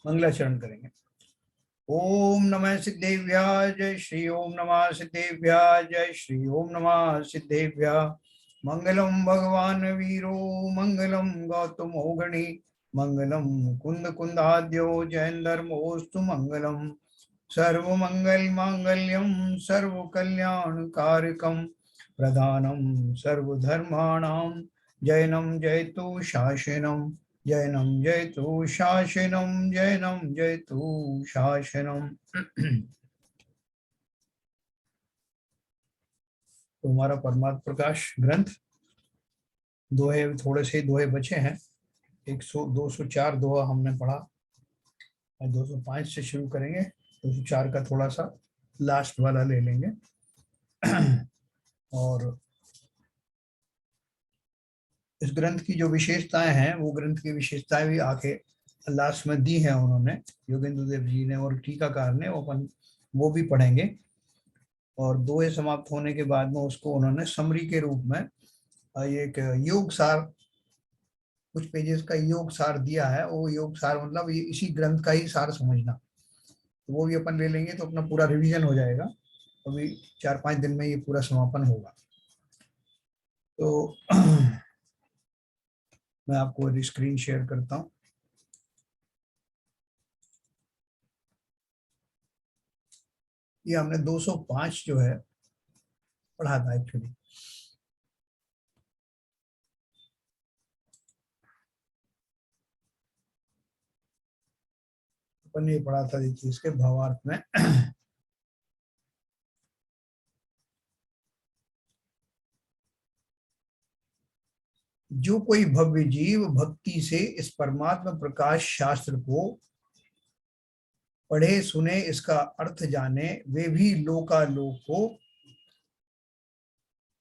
मंगलाचरण करेंगे। ओम नमः सिद्धेभ्याः जय श्री ओम नमः सिद्धेभ्याः जय श्री ओम नमः सिद्धेभ्याः। मंगलम भगवान वीरो मंगलम गौतमो गणी मंगलम कुंद कुंदाद्यो जयंधर्मोस्तु मंगलम। सर्वमंगल मांगल्यम सर्वकल्याणकारकम प्रधानम सर्वधर्माणां जयनं जयतु शासनम जैनम जयतु शासनम जैनम जयतु शासनम। तो हमारा परमात्म प्रकाश ग्रंथ दोहे, थोड़े से दोहे बचे हैं। 204 दोहा हमने पढ़ा और 205 से शुरू करेंगे। 204 का थोड़ा सा लास्ट वाला ले लेंगे। और इस ग्रंथ की जो विशेषताएं हैं वो ग्रंथ की विशेषताएं भी आके लास्ट में दी हैं उन्होंने, योगेंद्र देव जी ने और टीकाकार ने। वो भी पढ़ेंगे। और दोहे समाप्त होने के बाद में उसको उन्होंने समरी के रूप में एक योग सार, कुछ पेजेस का योग सार दिया है। वो योग सार मतलब ये इसी ग्रंथ का ही सार समझना, तो वो भी अपन ले लेंगे तो अपना पूरा रिवीजन हो जाएगा। अभी 4-5 दिन में ये पूरा समापन होगा। तो मैं आपको स्क्रीन शेयर करता हूँ। ये हमने 205 जो है पढ़ा था एक्चुअली। अपन ने पढ़ा था, देखिए इसके भावार्थ में। जो कोई भव्य जीव भक्ति से इस परमात्मा प्रकाश शास्त्र को पढ़े सुने, इसका अर्थ जाने, वे भी लोकालोक को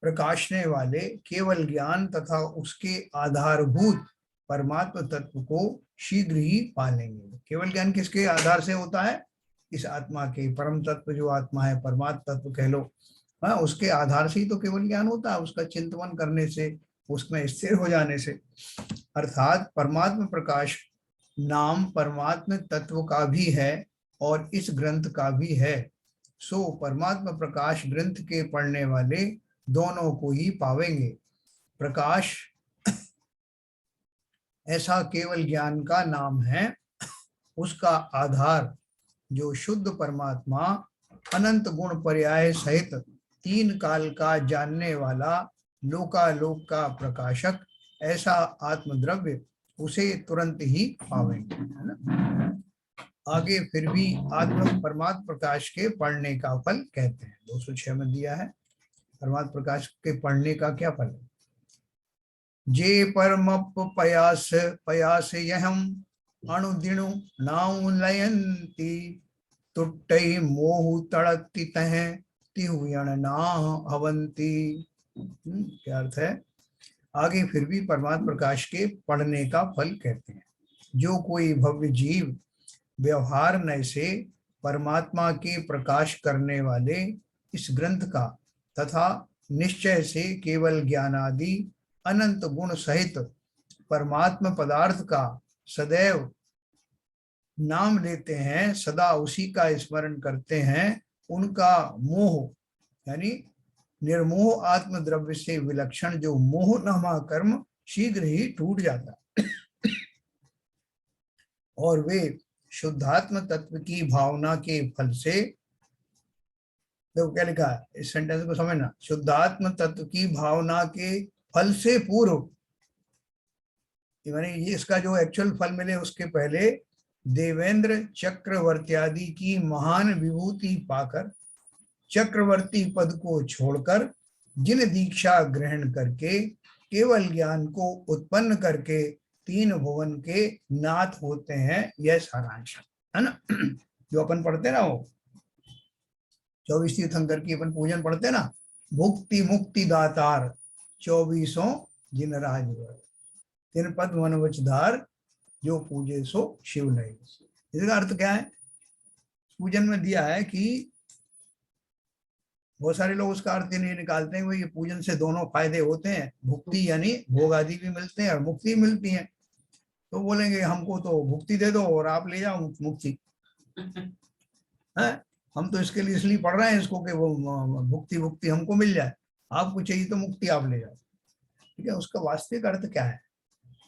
प्रकाशने वाले केवल ज्ञान तथा उसके आधारभूत परमात्मा तत्व को शीघ्र ही पालेंगे। केवल ज्ञान किसके आधार से होता है? इस आत्मा के परम तत्व जो आत्मा है, परमात्मा तत्व कह लो, हाँ, उसके आधार से ही तो केवल ज्ञान होता है। उसका चिंतन करने से, उसमें स्थिर हो जाने से। अर्थात परमात्मा प्रकाश नाम परमात्मा तत्व का भी है और इस ग्रंथ का भी है। सो परमात्मा प्रकाश ग्रंथ के पढ़ने वाले दोनों को ही पावेंगे। प्रकाश ऐसा केवल ज्ञान का नाम है। उसका आधार जो शुद्ध परमात्मा अनंत गुण पर्याय सहित 3 काल का जानने वाला लोकालोक का प्रकाशक, ऐसा आत्मद्रव्य उसे तुरंत ही पावेंगे, है ना। आगे फिर भी आत्म परमात्म प्रकाश के पढ़ने का फल कहते हैं। 206 में दिया है परमात्म प्रकाश के पढ़ने का क्या फल है। जे परम पयास पयास यहम अणुदिणु नाउ लयंती, तुट्टई मोह तड़कती तह तिहुयण ना अवंती। क्या अर्थ है? आगे फिर भी परमात्म प्रकाश के पढ़ने का फल कहते हैं। जो कोई भव्य जीव व्यवहार नय से परमात्मा के प्रकाश करने वाले इस ग्रंथ का तथा निश्चय से केवल ज्ञान आदि अनंत गुण सहित परमात्मा पदार्थ का सदैव नाम लेते हैं, सदा उसी का स्मरण करते हैं, उनका मोह यानी निर्मोह आत्म द्रव्य से विलक्षण जो मोह नमा कर्म शीघ्र ही टूट जाता है और वे शुद्धात्म तत्व की भावना के फल से, देखो क्या लिखा है इस सेंटेंस को समझना, शुद्धात्म तत्व की भावना के फल से पूर्व, यानी ये इसका जो एक्चुअल फल मिले उसके पहले देवेंद्र चक्रवर्त्यादि की महान विभूति पाकर चक्रवर्ती पद को छोड़कर जिन दीक्षा ग्रहण करके केवल ज्ञान को उत्पन्न करके 3 भुवन के नाथ होते हैं, यह सारांश है ना। जो अपन पढ़ते ना, वो 24 तीर्थंकर की अपन पूजन पढ़ते ना, भुक्ति मुक्ति दातार 24 जिन राज तीन पद मन वचधार जो पूजे सो शिव नहीं। इसका अर्थ क्या है? पूजन में दिया है कि बहुत सारे लोग उसका अर्थ नहीं निकालते हैं ये पूजन से दोनों फायदे होते हैं, भुक्ति यानी भोग आदि भी मिलते हैं और मुक्ति मिलती है। तो बोलेंगे हमको तो भुक्ति दे दो और आप ले जाओ मुक्ति है। हम तो इसके लिए इसलिए पढ़ रहे हैं इसको कि वो भुक्ति भुक्ति हमको मिल जाए, आपको चाहिए तो मुक्ति आप ले जाओ। ठीक है, उसका वास्तविक अर्थ क्या है?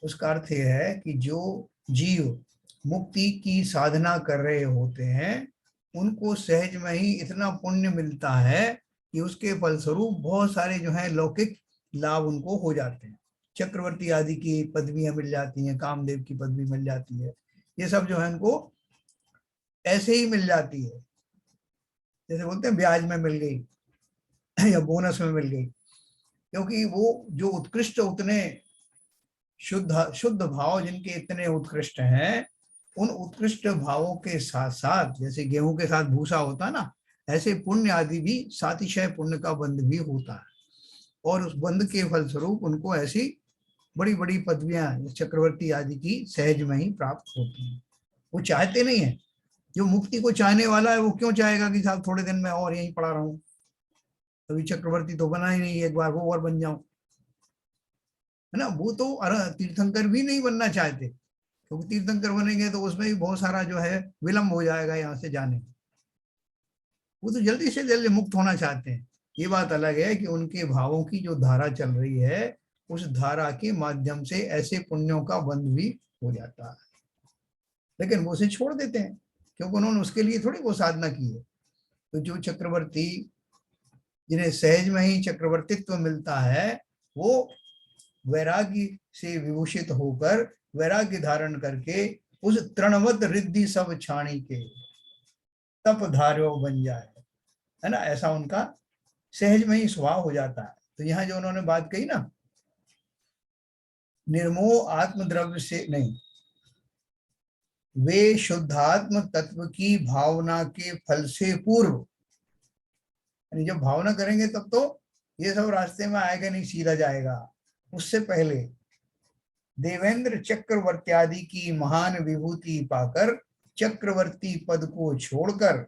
उसका अर्थ यह है कि जो जीव मुक्ति की साधना कर रहे होते हैं उनको सहज में ही इतना पुण्य मिलता है कि उसके फलस्वरूप बहुत सारे जो है लौकिक लाभ उनको हो जाते हैं। चक्रवर्ती आदि की पदवियां मिल जाती हैं, कामदेव की पदवी मिल जाती है, ये सब जो है उनको ऐसे ही मिल जाती है, जैसे बोलते हैं ब्याज में मिल गई या बोनस में मिल गई। क्योंकि वो जो उत्कृष्ट, उतने शुद्ध शुद्ध भाव जिनके इतने उत्कृष्ट हैं, उन उत्कृष्ट भावों के साथ साथ जैसे गेहूं के साथ भूसा होता है ना, ऐसे पुण्य आदि भी सातिशय पुण्य का बंध भी होता है। और उस बंध के फलस्वरूप उनको ऐसी बड़ी बड़ी पदवियां चक्रवर्ती आदि की सहज में ही प्राप्त होती हैं। वो चाहते नहीं है। जो मुक्ति को चाहने वाला है वो क्यों चाहेगा कि साहब थोड़े दिन में और यहीं पड़ा रहूं, कभी चक्रवर्ती तो बना ही नहीं, एक बार वो और बन जाऊं, है ना। वो तो तीर्थंकर भी नहीं बनना चाहते, क्योंकि तीर्थंकर बनेंगे तो उसमें भी बहुत सारा जो है विलंब हो जाएगा यहाँ से जाने। वो तो जल्दी से जल्दी मुक्त होना चाहते हैं। ये बात अलग है कि उनके भावों की जो धारा चल रही है उस धारा के माध्यम से ऐसे पुण्यों का बंध भी हो जाता है, लेकिन वो उसे छोड़ देते हैं क्योंकि उन्होंने उसके लिए थोड़ी वो साधना की है। तो जो चक्रवर्ती, जिन्हें सहज में ही चक्रवर्तित्व मिलता है, वो वैराग्य से विभूषित होकर वैराग्य धारण करके उस तृणवत रिद्धि सब छाणी के तप धार्यो बन जाए, है ना। ऐसा उनका सहज में ही स्वभाव हो जाता है। तो यहाँ जो उन्होंने बात कही ना, निर्मोह आत्मद्रव्य से नहीं, वे शुद्धात्म तत्व की भावना के फल से पूर्व, जब भावना करेंगे तब तो ये सब रास्ते में आएगा नहीं, सीधा जाएगा। उससे पहले देवेंद्र चक्रवर्त्यादि की महान विभूति पाकर चक्रवर्ती पद को छोड़कर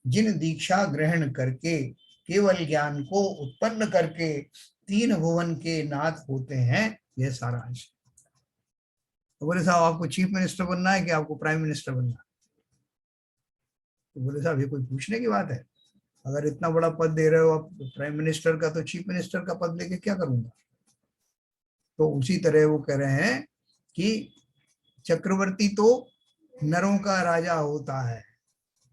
जिन दीक्षा ग्रहण करके केवल ज्ञान को उत्पन्न करके तीन भुवन के नाथ होते हैं, यह सारांश। तो बोले साहब आपको चीफ मिनिस्टर बनना है कि आपको प्राइम मिनिस्टर बनना है? तो बोले साहब ये कोई पूछने की बात है? अगर इतना बड़ा पद दे रहे हो आप प्राइम मिनिस्टर का, तो चीफ मिनिस्टर का पद लेके क्या करूंगा? तो उसी तरह वो कह रहे हैं कि चक्रवर्ती तो नरों का राजा होता है,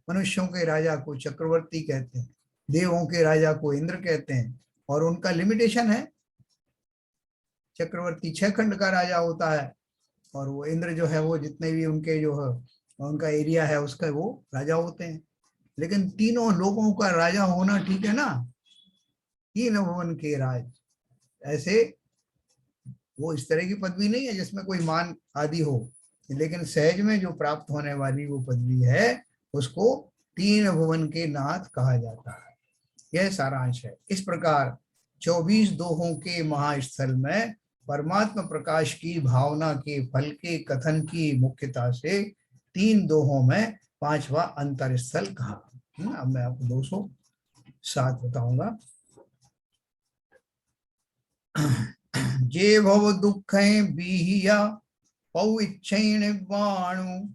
मनुष्यों के राजा को चक्रवर्ती कहते हैं, देवों के राजा को इंद्र कहते हैं, और उनका लिमिटेशन है। चक्रवर्ती 6 खंड का राजा होता है और वो इंद्र जो है वो जितने भी उनके जो है उनका एरिया है उसका वो राजा होते हैं। लेकिन तीनों लोगों का राजा होना ठीक है ना, तीन भुवन के राज, ऐसे वो इस तरह की पदवी नहीं है जिसमें कोई मान आदि हो, लेकिन सहज में जो प्राप्त होने वाली वो पदवी है उसको तीन भुवन के नाथ कहा जाता है। यह सारांश है। इस प्रकार 24 दोहों के महास्थल में परमात्मा प्रकाश की भावना के फल के कथन की मुख्यता से 3 दोहों में 5वां अंतर स्थल कहा। अब मैं आपको 207 बताऊंगा। जे भव दुख बीहिया पौ इच्छेण वाणु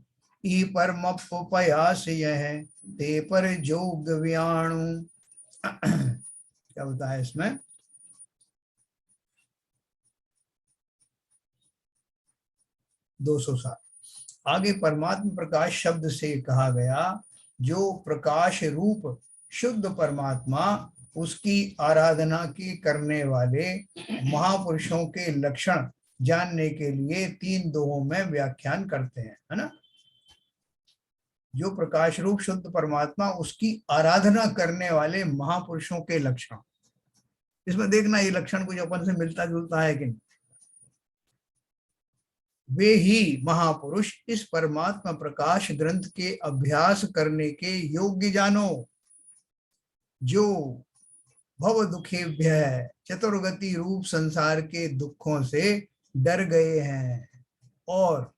ई परम पयास यह ते पर जोग व्याणु। क्या बताया इसमें? दो 207 आगे परमात्मा प्रकाश शब्द से कहा गया जो प्रकाश रूप शुद्ध परमात्मा, उसकी आराधना की करने वाले महापुरुषों के लक्षण जानने के लिए 3 दोहों में व्याख्यान करते हैं, है ना। जो प्रकाश रूप शुद्ध परमात्मा, उसकी आराधना करने वाले महापुरुषों के लक्षण, इसमें देखना ये लक्षण कुछ अपन से मिलता जुलता है कि नहीं। वे ही महापुरुष इस परमात्मा प्रकाश ग्रंथ के अभ्यास करने के योग्य जानो, जो भव दुखेभ्य चतुर्गति रूप संसार के दुखों से डर गए हैं और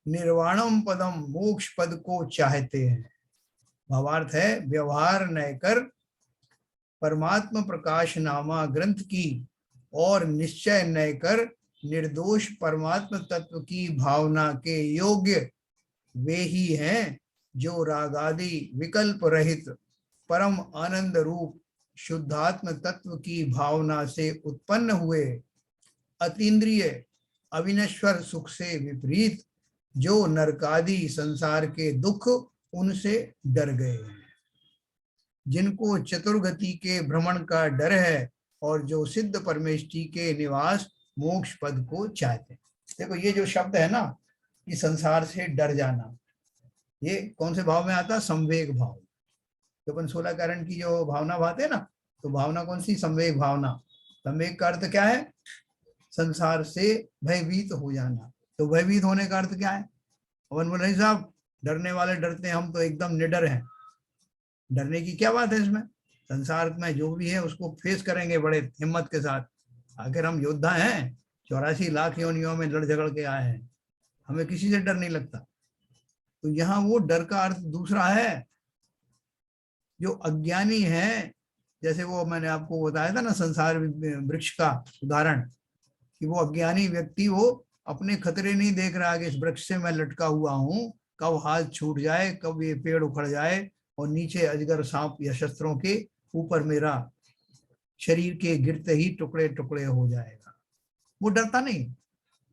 निर्वाणम पदम मोक्ष पद को चाहते हैं। भावार्थ है, व्यवहार न कर परमात्मा प्रकाश नामा ग्रंथ की और निश्चय न कर निर्दोष परमात्म तत्व की भावना के योग्य वे ही हैं जो रागादि विकल्प रहित परम आनंद रूप शुद्धात्म तत्व की भावना से उत्पन्न हुए अतीन्द्रिय अविनश्वर सुख से विपरीत जो नरकादि संसार के दुख उनसे डर गए हैं, जिनको चतुर्गति के भ्रमण का डर है और जो सिद्ध परमेष्टि के निवास मोक्ष पद को चाहते हैं। देखो ये जो शब्द है ना, कि संसार से डर जाना, ये कौन से भाव में आता? संवेग भाव। तो अपन 16 कारण की जो भावना भाते हैं ना, तो भावना कौन सी? संवेग भावना। संवेग का अर्थ क्या है? संसार से भयभीत हो जाना। तो भयभीत होने का अर्थ क्या है? अपन बोल रहे साहब डरने वाले डरते हैं, हम तो एकदम निडर हैं। डरने की क्या बात है इसमें? संसार में जो भी है उसको फेस करेंगे बड़े हिम्मत के साथ। आखिर हम योद्धा हैं, 84 लाख योनियों में लड़ झगड़ के आए हैं, हमें किसी से डर नहीं लगता। तो यहाँ वो डर का अर्थ दूसरा है। जो अज्ञानी है, जैसे वो मैंने आपको बताया था ना संसार वृक्ष का उदाहरण, कि वो अज्ञानी व्यक्ति वो अपने खतरे नहीं देख रहा कि इस वृक्ष से मैं लटका हुआ हूँ, कब हाथ छूट जाए, कब ये पेड़ उखड़ जाए और नीचे अजगर सांप या शस्त्रों के ऊपर मेरा शरीर के गिरते ही टुकड़े टुकड़े हो जाएगा। वो डरता नहीं,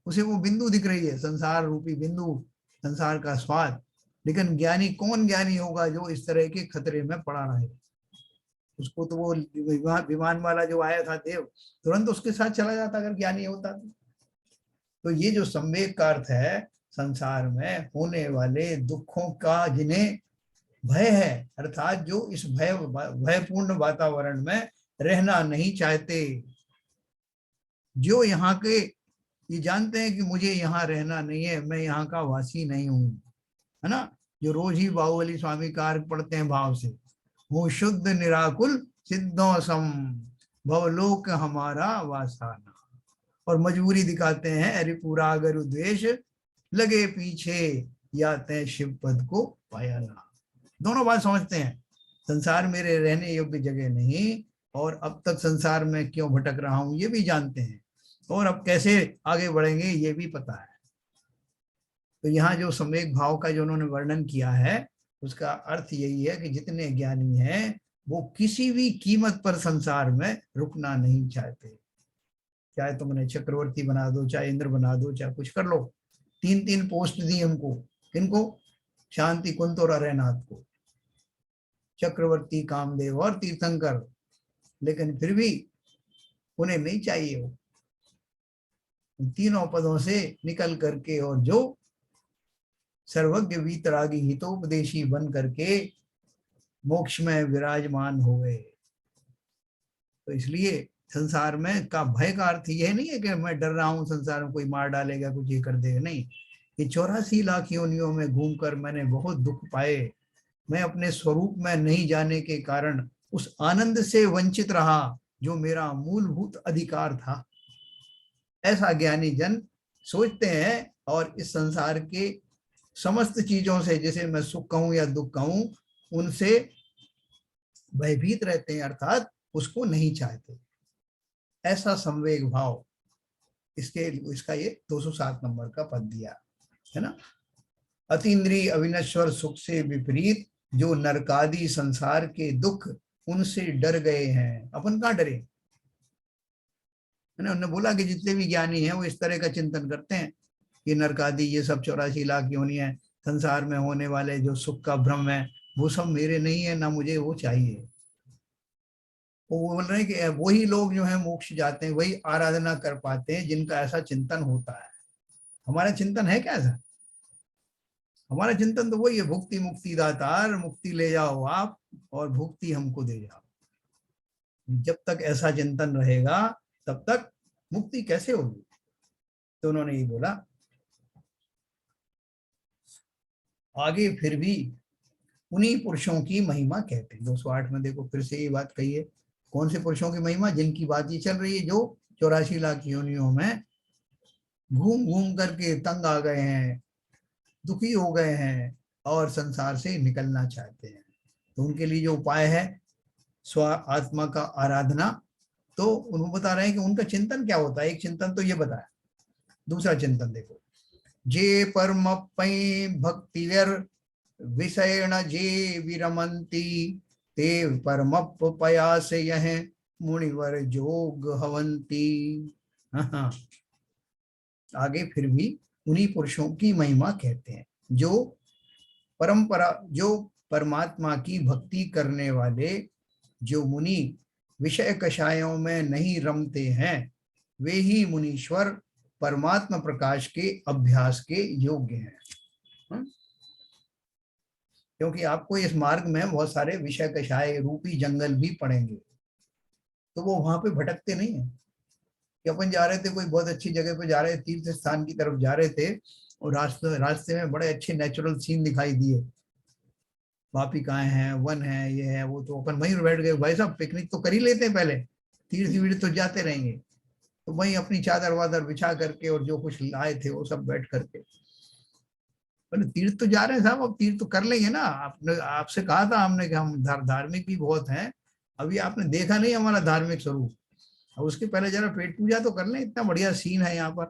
उसे वो बिंदु दिख रही है, संसार रूपी बिंदु, संसार का स्वाद। लेकिन ज्ञानी कौन ज्ञानी होगा जो इस तरह के खतरे में पड़ा रहे? उसको तो वो विमान वाला जो आया था देव, तुरंत उसके साथ चला जाता अगर ज्ञानी होता तो ये जो संवेग का अर्थ है, संसार में होने वाले दुखों का जिन्हें भय है, अर्थात जो इस भयपूर्ण वातावरण में रहना नहीं चाहते, जो यहाँ के ये जानते हैं कि मुझे यहाँ रहना नहीं है, मैं यहाँ का वासी नहीं हूँ, है ना, जो रोज ही बाहुबली स्वामी कार पढ़ते हैं भाव से, हूँ शुद्ध निराकुल सिद्धों सम भवलोक हमारा वासाना, और मजबूरी दिखाते हैं रिपुरा गरु द्वेष लगे पीछे या तय शिव पद को पाया ना। दोनों बात समझते हैं, संसार मेरे रहने योग्य जगह नहीं, और अब तक संसार में क्यों भटक रहा हूं ये भी जानते हैं, और अब कैसे आगे बढ़ेंगे ये भी पता है। तो यहाँ जो संवेग भाव का जो उन्होंने वर्णन किया है, उसका अर्थ यही है कि जितने ज्ञानी हैं वो किसी भी कीमत पर संसार में रुकना नहीं चाहते। चाहे तुमने चक्रवर्ती बना दो, चाहे इंद्र बना दो, चाहे कुछ कर लो। 3-3 पोस्ट दी हमको, किनको? शांति कुंत और अरयनाथ को, चक्रवर्ती, कामदेव और तीर्थंकर, लेकिन फिर भी उन्हें नहीं चाहिए वो तीनों पदों से निकल करके, और जो सर्वज्ञ वीतरागी हितोपदेशी बन करके मोक्ष में विराजमान हो गए। तो इसलिए संसार में का भय का अर्थ यह नहीं है कि मैं डर रहा हूं संसार में कोई मार डालेगा, कुछ ये कर देगा, नहीं। ये 84 लाख योनियों में घूमकर मैंने बहुत दुख पाए, मैं अपने स्वरूप में नहीं जाने के कारण उस आनंद से वंचित रहा जो मेरा मूलभूत अधिकार था। ऐसा ज्ञानी जन सोचते हैं, और इस संसार के समस्त चीजों से, जैसे मैं सुख कहूं या दुख कहूं, उनसे भयभीत रहते हैं, अर्थात उसको नहीं चाहते। ऐसा संवेग भाव, इसका ये 207 नंबर का पद दिया है ना। अतीन्द्रिय अविनश्वर सुख से विपरीत जो नरकादि संसार के दुख उनसे डर गए हैं। अपन कहाँ डरे? उन्होंने बोला कि जितने भी ज्ञानी हैं वो इस तरह का चिंतन करते हैं कि नरकादि ये सब 84 लाख योनि है, संसार में होने वाले जो सुख का भ्रम है वो सब मेरे नहीं है, ना मुझे वो चाहिए। वो बोल रहे हैं कि वही लोग जो है मोक्ष जाते हैं, वही आराधना कर पाते हैं जिनका ऐसा चिंतन होता है। हमारा चिंतन है क्या ऐसा? हमारा चिंतन तो वही है, भुक्ति मुक्ति दातार, मुक्ति ले जाओ आप और भुक्ति हमको दे जाओ। जब तक ऐसा चिंतन रहेगा तब तक मुक्ति कैसे होगी? तो उन्होंने ये बोला आगे, फिर भी उन्हीं पुरुषों की महिमा कहते हैं। 208 में देखो फिर से ये बात कही है। कौन से पुरुषों की महिमा? जिनकी बात ये चल रही है, जो 84 लाख योनियों में घूम घूम करके तंग आ गए हैं, दुखी हो गए हैं और संसार से निकलना चाहते हैं। तो उनके लिए जो उपाय है स्व आत्मा का आराधना। तो उन्होंने बता रहे हैं कि उनका चिंतन क्या होता है। एक चिंतन तो ये बताया दूसरा चिंतन देखो, जे परम भक्तिवर विषयण जे विरमंती ते परम पयास यह मुनिवर जोग हवंती। हाँ, आगे फिर भी उन्हीं पुरुषों की महिमा कहते हैं जो परमात्मा की भक्ति करने वाले, जो मुनि विषय कषायों में नहीं रमते हैं, वे ही मुनीश्वर परमात्मा प्रकाश के अभ्यास के योग्य हैं। क्योंकि आपको इस मार्ग में बहुत सारे विषय कषाय रूपी जंगल भी पड़ेंगे, तो वो वहां पे भटकते नहीं है। कि अपन जा रहे थे, कोई बहुत अच्छी जगह पे जा रहे, तीर्थ स्थान की तरफ जा रहे थे, और रास्ते में बड़े अच्छे नेचुरल सीन दिखाई दिए, वापिकाएं हैं, वन है, ये है वो, तो अपन वहीं बैठ गए। भाई साहब पिकनिक तो कर ही लेते हैं, पहले तीर्थ वीर्थ तो जाते रहेंगे, तो वहीं अपनी चादर वादर बिछा करके और जो कुछ लाए थे वो सब बैठ करके, बोले तीर्थ तो जा रहे हैं साहब, अब तीर्थ तो कर लेंगे ना। आपने आपसे कहा था हमने कि हम धार्मिक भी बहुत हैं, अभी आपने देखा नहीं हमारा धार्मिक स्वरूप, और उसके पहले जरा पेट पूजा तो कर लें, इतना बढ़िया सीन है यहाँ पर।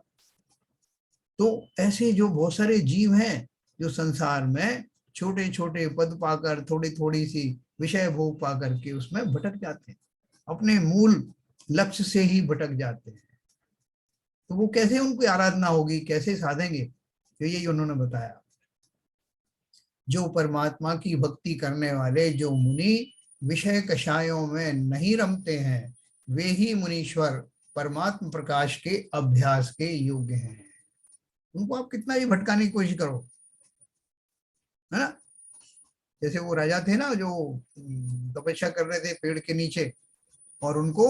तो ऐसे जो बहुत सारे जीव हैं जो संसार में छोटे छोटे पद पाकर, थोड़ी थोड़ी सी विषय भोग पा करके उसमें भटक जाते हैं, अपने मूल लक्ष्य से ही भटक जाते हैं। तो वो कैसे उनकी आराधना होगी, कैसे साधेंगे, तो यही उन्होंने बताया। जो परमात्मा की भक्ति करने वाले, जो मुनि विषय कषायों में नहीं रमते हैं, वे ही मुनीश्वर परमात्मा प्रकाश के अभ्यास के योग्य हैं। उनको आप कितना भी भटकाने की कोशिश करो, है ना। जैसे वो राजा थे ना जो तपस्या कर रहे थे पेड़ के नीचे, और उनको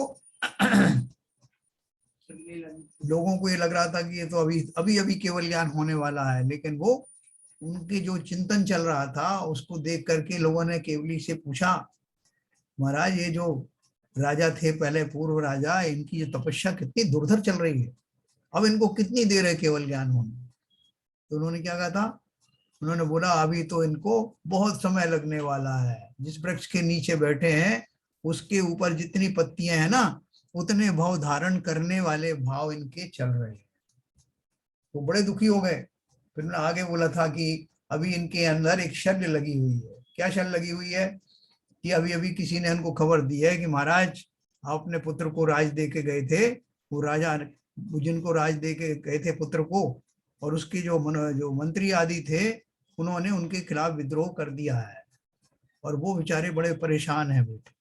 लोगों को ये लग रहा था कि ये तो अभी अभी अभी केवल ज्ञान होने वाला है, लेकिन वो उनके जो चिंतन चल रहा था उसको देख करके लोगों ने केवली से पूछा, महाराज ये जो राजा थे पहले, पूर्व राजा, इनकी जो तपस्या कितनी दुर्धर चल रही है, अब इनको कितनी देर है केवल ज्ञान होने। तो उन्होंने क्या कहा था, उन्होंने बोला अभी तो इनको बहुत समय लगने वाला है, जिस वृक्ष के नीचे बैठे हैं उसके ऊपर जितनी पत्तियां हैं ना, उतने भाव धारण करने वाले भाव इनके चल रहे हैं। तो बड़े दुखी हो गए। फिर उन्होंने आगे बोला था कि अभी इनके अंदर एक शल्य लगी हुई है। क्या शल्य लगी हुई है, कि अभी अभी किसी ने इनको खबर दी है कि महाराज आप अपने पुत्र को राज दे के गए थे, वो राजा जिनको राज दे के गए थे पुत्र को, और उसके जो मंत्री आदि थे, उन्होंने उनके खिलाफ विद्रोह कर दिया है, और वो बेचारे बड़े परेशान हैं बेटे।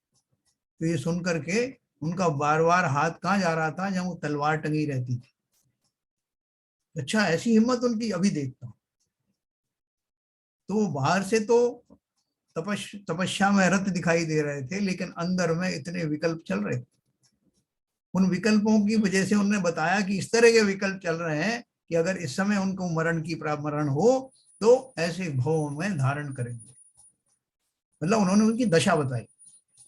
तो ये सुन करके उनका बार बार हाथ कहाँ जा रहा था, जहाँ वो तलवार टंगी रहती थी। अच्छा, ऐसी हिम्मत उनकी, अभी देखता हूँ। तो बाहर से तो तपस्या में रत दिखाई दे रहे थे, लेकिन अंदर में इतने विकल्प चल रहे थे। उन विकल्पों की वजह से उन्होंने बताया कि इस तरह के विकल्प चल रहे हैं कि अगर इस समय उनको मरण हो तो ऐसे भाव में धारण करेंगे। मतलब उन्होंने उनकी दशा बताई,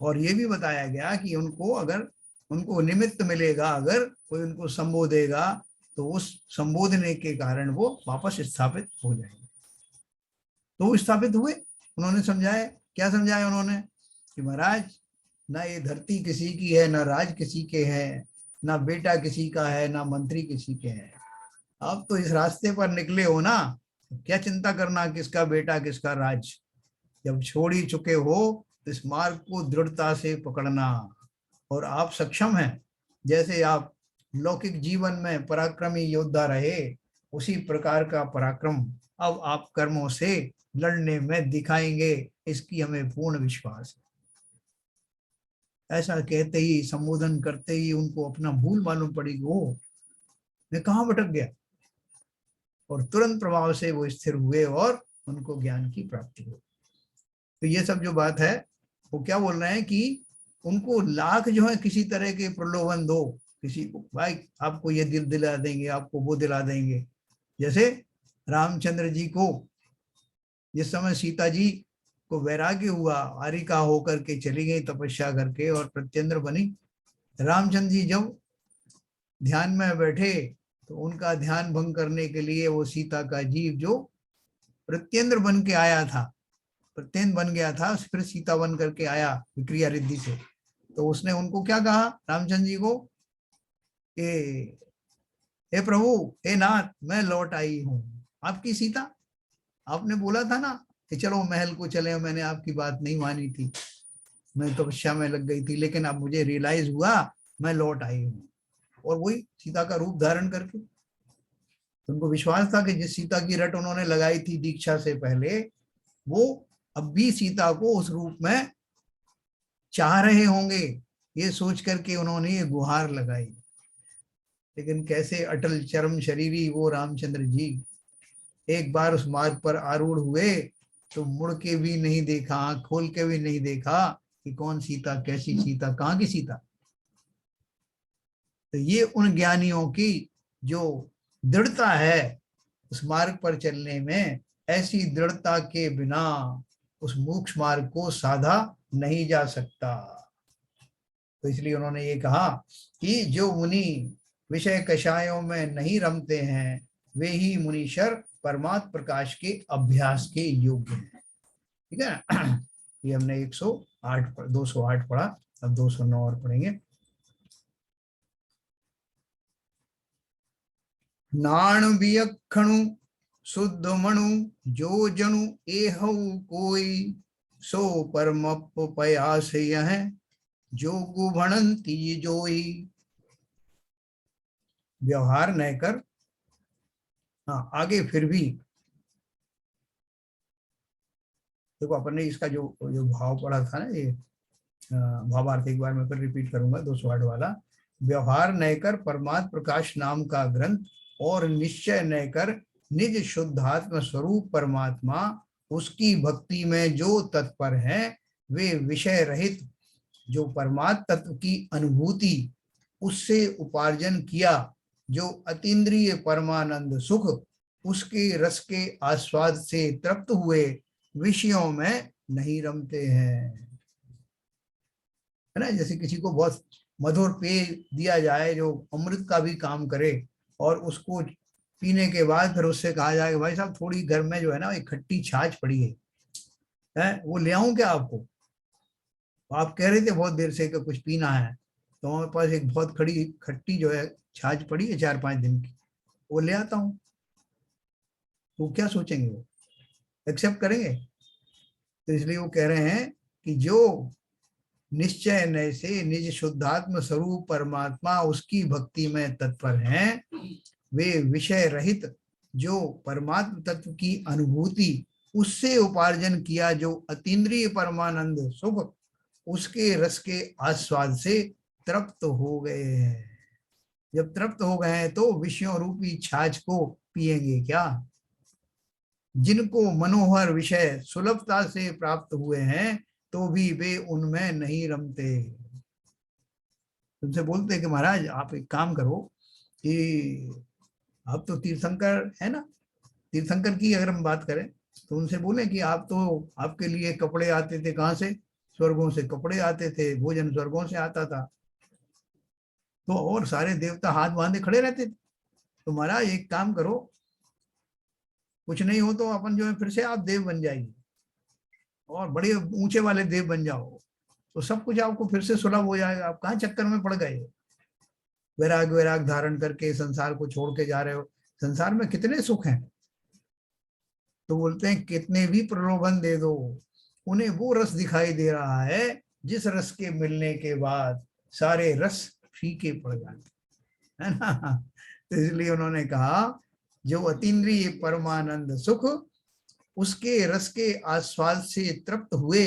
और ये भी बताया गया कि उनको निमित्त मिलेगा, अगर कोई उनको संबोधेगा तो उस संबोधने के कारण वो वापस स्थापित हो जाएंगे। तो वो स्थापित हुए। उन्होंने समझाया, क्या समझाया उन्होंने, कि महाराज ना ये धरती किसी की है, ना राज किसी के है, ना बेटा किसी का है, ना मंत्री किसी के हैं। आप तो इस रास्ते पर निकले हो ना, क्या चिंता करना किसका बेटा किसका राज। जब छोड़ ही चुके हो तो इस मार्ग को दृढ़ता से पकड़ना, और आप सक्षम हैं। जैसे आप लौकिक जीवन में पराक्रमी योद्धा रहे, उसी प्रकार का पराक्रम अब आप कर्मों से लड़ने में दिखाएंगे, इसकी हमें पूर्ण विश्वास है। ऐसा कहते ही, संबोधन करते ही उनको अपना भूल मालूम पड़ी, वो मैं कहाँ भटक गया, और तुरंत प्रभाव से वो स्थिर हुए और उनको ज्ञान की प्राप्ति हुई। तो ये सब जो बात है, वो क्या बोल रहे हैं कि उनको लाख जो है किसी तरह के प्रलोभन दो, किसी को भाई आपको ये दिल दिला देंगे, आपको वो दिला देंगे। जैसे रामचंद्र जी को जिस समय सीता जी को वैराग्य हुआ, आरिका होकर के चली गई तपस्या करके और प्रत्येंद्र बनी, रामचंद्र जी जब ध्यान में बैठे तो उनका ध्यान भंग करने के लिए वो सीता का जीव जो प्रत्येंद्र बन के आया था, प्रत्येंद्र बन गया था, फिर सीता बन करके आया विक्रिया रिद्धि से, तो उसने उनको क्या कहा रामचंद्र जी को, हे प्रभु, हे नाथ, मैं लौट आई हूं। आपकी सीता, आपने बोला था ना कि चलो महल को चले, मैंने आपकी बात नहीं मानी थी, मैं तपस्या में लग गई थी, लेकिन अब मुझे रियलाइज हुआ मैं लौट आई हूँ। और वही सीता का रूप धारण करके, उनको विश्वास था कि जिस सीता की रट उन्होंने लगाई थी दीक्षा से पहले, वो अब भी सीता को उस रूप में चाह रहे होंगे, ये सोच करके उन्होंने ये गुहार लगाई। लेकिन कैसे अटल चरम शरीरी वो रामचंद्र जी, एक बार उस मार्ग पर आरूढ़ हुए तो मुड़ के भी नहीं देखा, आंख खोल के भी नहीं देखा कि कौन सीता, कैसी सीता, कहाँ की सीता। तो ये उन ज्ञानियों की जो दृढ़ता है उस मार्ग पर चलने में, ऐसी दृढ़ता के बिना उस मोक्ष मार्ग को साधा नहीं जा सकता। तो इसलिए उन्होंने ये कहा कि जो मुनि विषय कषायों में नहीं रमते हैं, वे ही मुनीश्वर परमात्म प्रकाश के अभ्यास के योग्य हैं। ठीक है ना? ये हमने 208 पढ़ा, अब 209 और पढ़ेंगे। नाण बियखणु शुद्ध मणु जो जनु एहु कोई, सो परम पयास यह जो गुभणंती जोई। व्यवहार न कर, हाँ आगे फिर भी देखो, अपन ने इसका जो जो भाव पढ़ा था ना, ये भावार्थ एक बार मैं फिर रिपीट करूंगा, 208 वाला। व्यवहार न कर परमात्म प्रकाश नाम का ग्रंथ, और निश्चय न कर निज शुद्धात्म स्वरूप परमात्मा, उसकी भक्ति में जो तत्पर हैं, वे विषय रहित जो परमात्म तत्व की अनुभूति उससे उपार्जन किया जो अतीन्द्रिय परमानंद सुख, उसके रस के आस्वाद से तृप्त हुए विषयों में नहीं रमते हैं। है ना? जैसे किसी को बहुत मधुर पेय दिया जाए जो अमृत का भी काम करे, और उसको पीने के बाद फिर उससे कहा जाए कि भाई साहब थोड़ी घर में जो है ना एक खट्टी छाछ पड़ी है, वो ले आऊं क्या आपको? आप कह रहे थे बहुत देर से कि कुछ पीना है, तो हमारे पास एक बहुत खड़ी खट्टी जो है छाछ पड़ी है 4-5 दिन की, वो ले आता हूँ। तो क्या सोचेंगे, वो एक्सेप्ट करेंगे? तो इसलिए वो कह रहे हैं कि जो निश्चय नय से निज शुद्धात्म स्वरूप परमात्मा उसकी भक्ति में तत्पर हैं, वे विषय रहित जो परमात्म तत्व की अनुभूति उससे उपार्जन किया जो अतीन्द्रिय परमानंद सुख, उसके रस के आस्वाद से तृप्त हो गए हैं। जब तृप्त हो गए हैं तो विषयों रूपी छाछ को पिएंगे क्या? जिनको मनोहर विषय सुलभता से प्राप्त हुए हैं, तो भी वे उनमें नहीं रमते। तुमसे बोलते हैं कि महाराज आप एक काम करो कि आप तो तीर्थंकर है ना, तीर्थंकर की अगर हम बात करें तो उनसे बोले कि आप तो, आपके लिए कपड़े आते थे कहाँ से? स्वर्गों से कपड़े आते थे, भोजन स्वर्गों से आता था, तो और सारे देवता हाथ बांधे खड़े रहते थे। तो महाराज एक काम करो, कुछ नहीं हो तो अपन जो है फिर से आप देव बन जाइए और बड़े ऊंचे वाले देव बन जाओ, तो सब कुछ आपको फिर से सुलभ हो जाएगा। आप कहाँ चक्कर में पड़ गए? वैराग वैराग धारण करके संसार को छोड़ के जा रहे हो, संसार में कितने सुख हैं। तो बोलते हैं कितने भी प्रलोभन दे दो, उन्हें वो रस दिखाई दे रहा है जिस रस के मिलने के बाद सारे रस फीके पड़ जाते, है ना? तो इसलिए उन्होंने कहा जो अतीन्द्रिय परमानंद सुख उसके रस के आस्वाद से तृप्त हुए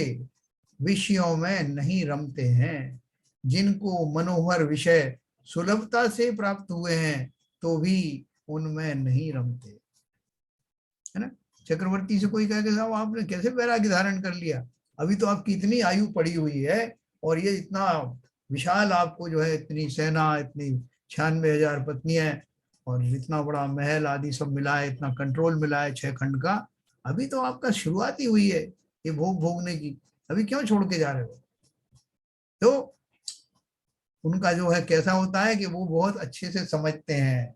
विषयों में नहीं रमते हैं, जिनको मनोहर विषय सुलभता से प्राप्त हुए हैं तो भी उनमें नहीं रमते। है ना? चक्रवर्ती से कोई कहे कि साहब आपने कैसे वैराग्य धारण कर लिया, अभी तो आपकी इतनी आयु पड़ी हुई है और ये इतना विशाल आपको जो है इतनी सेना, इतनी 96,000 पत्नियां और इतना बड़ा महल आदि सब मिला है, इतना कंट्रोल मिला है 6 खंड का, अभी तो आपका शुरुआत ही हुई है ये भोग भोगने की, अभी क्यों छोड़ के जा रहे हो? तो उनका जो है कैसा होता है कि वो बहुत अच्छे से समझते हैं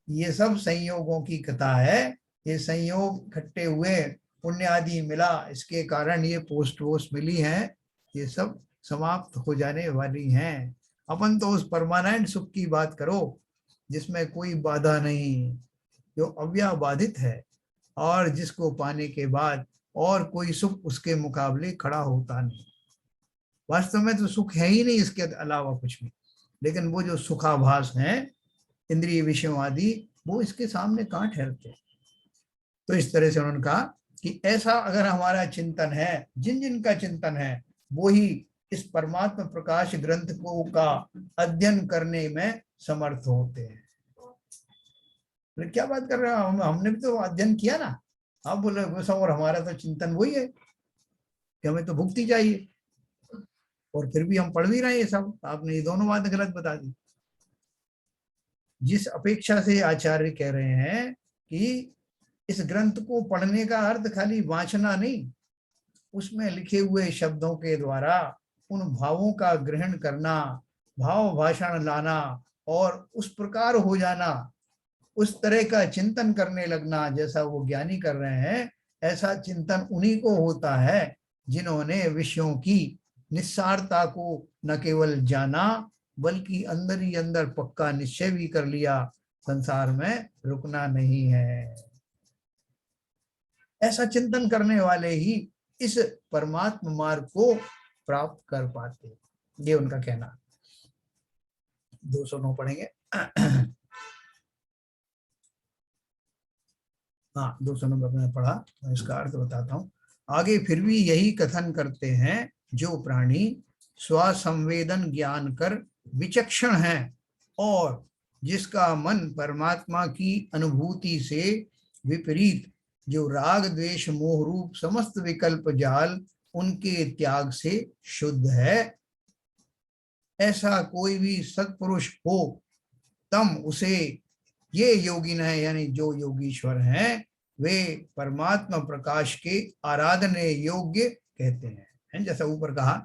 ये सब संयोगों की कथा है, ये संयोग इकट्ठे हुए, पुण्य आदि मिला, इसके कारण ये पोस्ट वोस्ट मिली हैं, ये सब समाप्त हो जाने वाली हैं। अपन तो उस परमानेंट सुख की बात करो जिसमें कोई बाधा नहीं, जो अव्याबाधित है और जिसको पाने के बाद और कोई सुख उसके मुकाबले खड़ा होता नहीं। वास्तव में तो सुख है ही नहीं इसके अलावा कुछ भी, लेकिन वो जो सुखाभास है इंद्रिय विषयों आदि, वो इसके सामने कहाँ ठहरते। तो इस तरह से उन्होंने कहा कि ऐसा अगर हमारा चिंतन है, जिन जिन का चिंतन है, वो ही इस परमात्मा प्रकाश ग्रंथ को का अध्ययन करने में समर्थ होते हैं। तो क्या बात कर रहे हो, हमने भी तो अध्ययन किया ना। आप बोले और हमारा तो चिंतन वही है कि हमें तो भुक्ति चाहिए, और फिर भी हम पढ़ भी रहे हैं ये सब। आपने ये दोनों बातें गलत बता दी। जिस अपेक्षा से आचार्य कह रहे हैं कि इस ग्रंथ को पढ़ने का अर्थ खाली वांचना नहीं, उसमें लिखे हुए शब्दों के द्वारा उन भावों का ग्रहण करना, भाव भाषण लाना और उस प्रकार हो जाना, उस तरह का चिंतन करने लगना जैसा वो ज्ञानी कर रहे हैं। ऐसा चिंतन उन्हीं को होता है जिन्होंने विषयों की निस्सारता को न केवल जाना बल्कि अंदर ही अंदर पक्का निश्चय भी कर लिया, संसार में रुकना नहीं है। ऐसा चिंतन करने वाले ही इस परमात्मा मार्ग को प्राप्त कर पाते, ये उनका कहना। 209 पढ़ेंगे। हाँ, 200 नंबर में पढ़ा, मैं इसका अर्थ बताता हूँ आगे। फिर भी यही कथन करते हैं, जो प्राणी स्वसंवेदन ज्ञान कर विचक्षण है और जिसका मन परमात्मा की अनुभूति से विपरीत, जो राग द्वेष मोह रूप समस्त विकल्प जाल उनके त्याग से शुद्ध है, ऐसा कोई भी सत्पुरुष हो, तम उसे ये योगिन है, यानी जो योगीश्वर हैं, वे परमात्मा प्रकाश के आराधने योग्य कहते हैं। जैसा ऊपर कहा,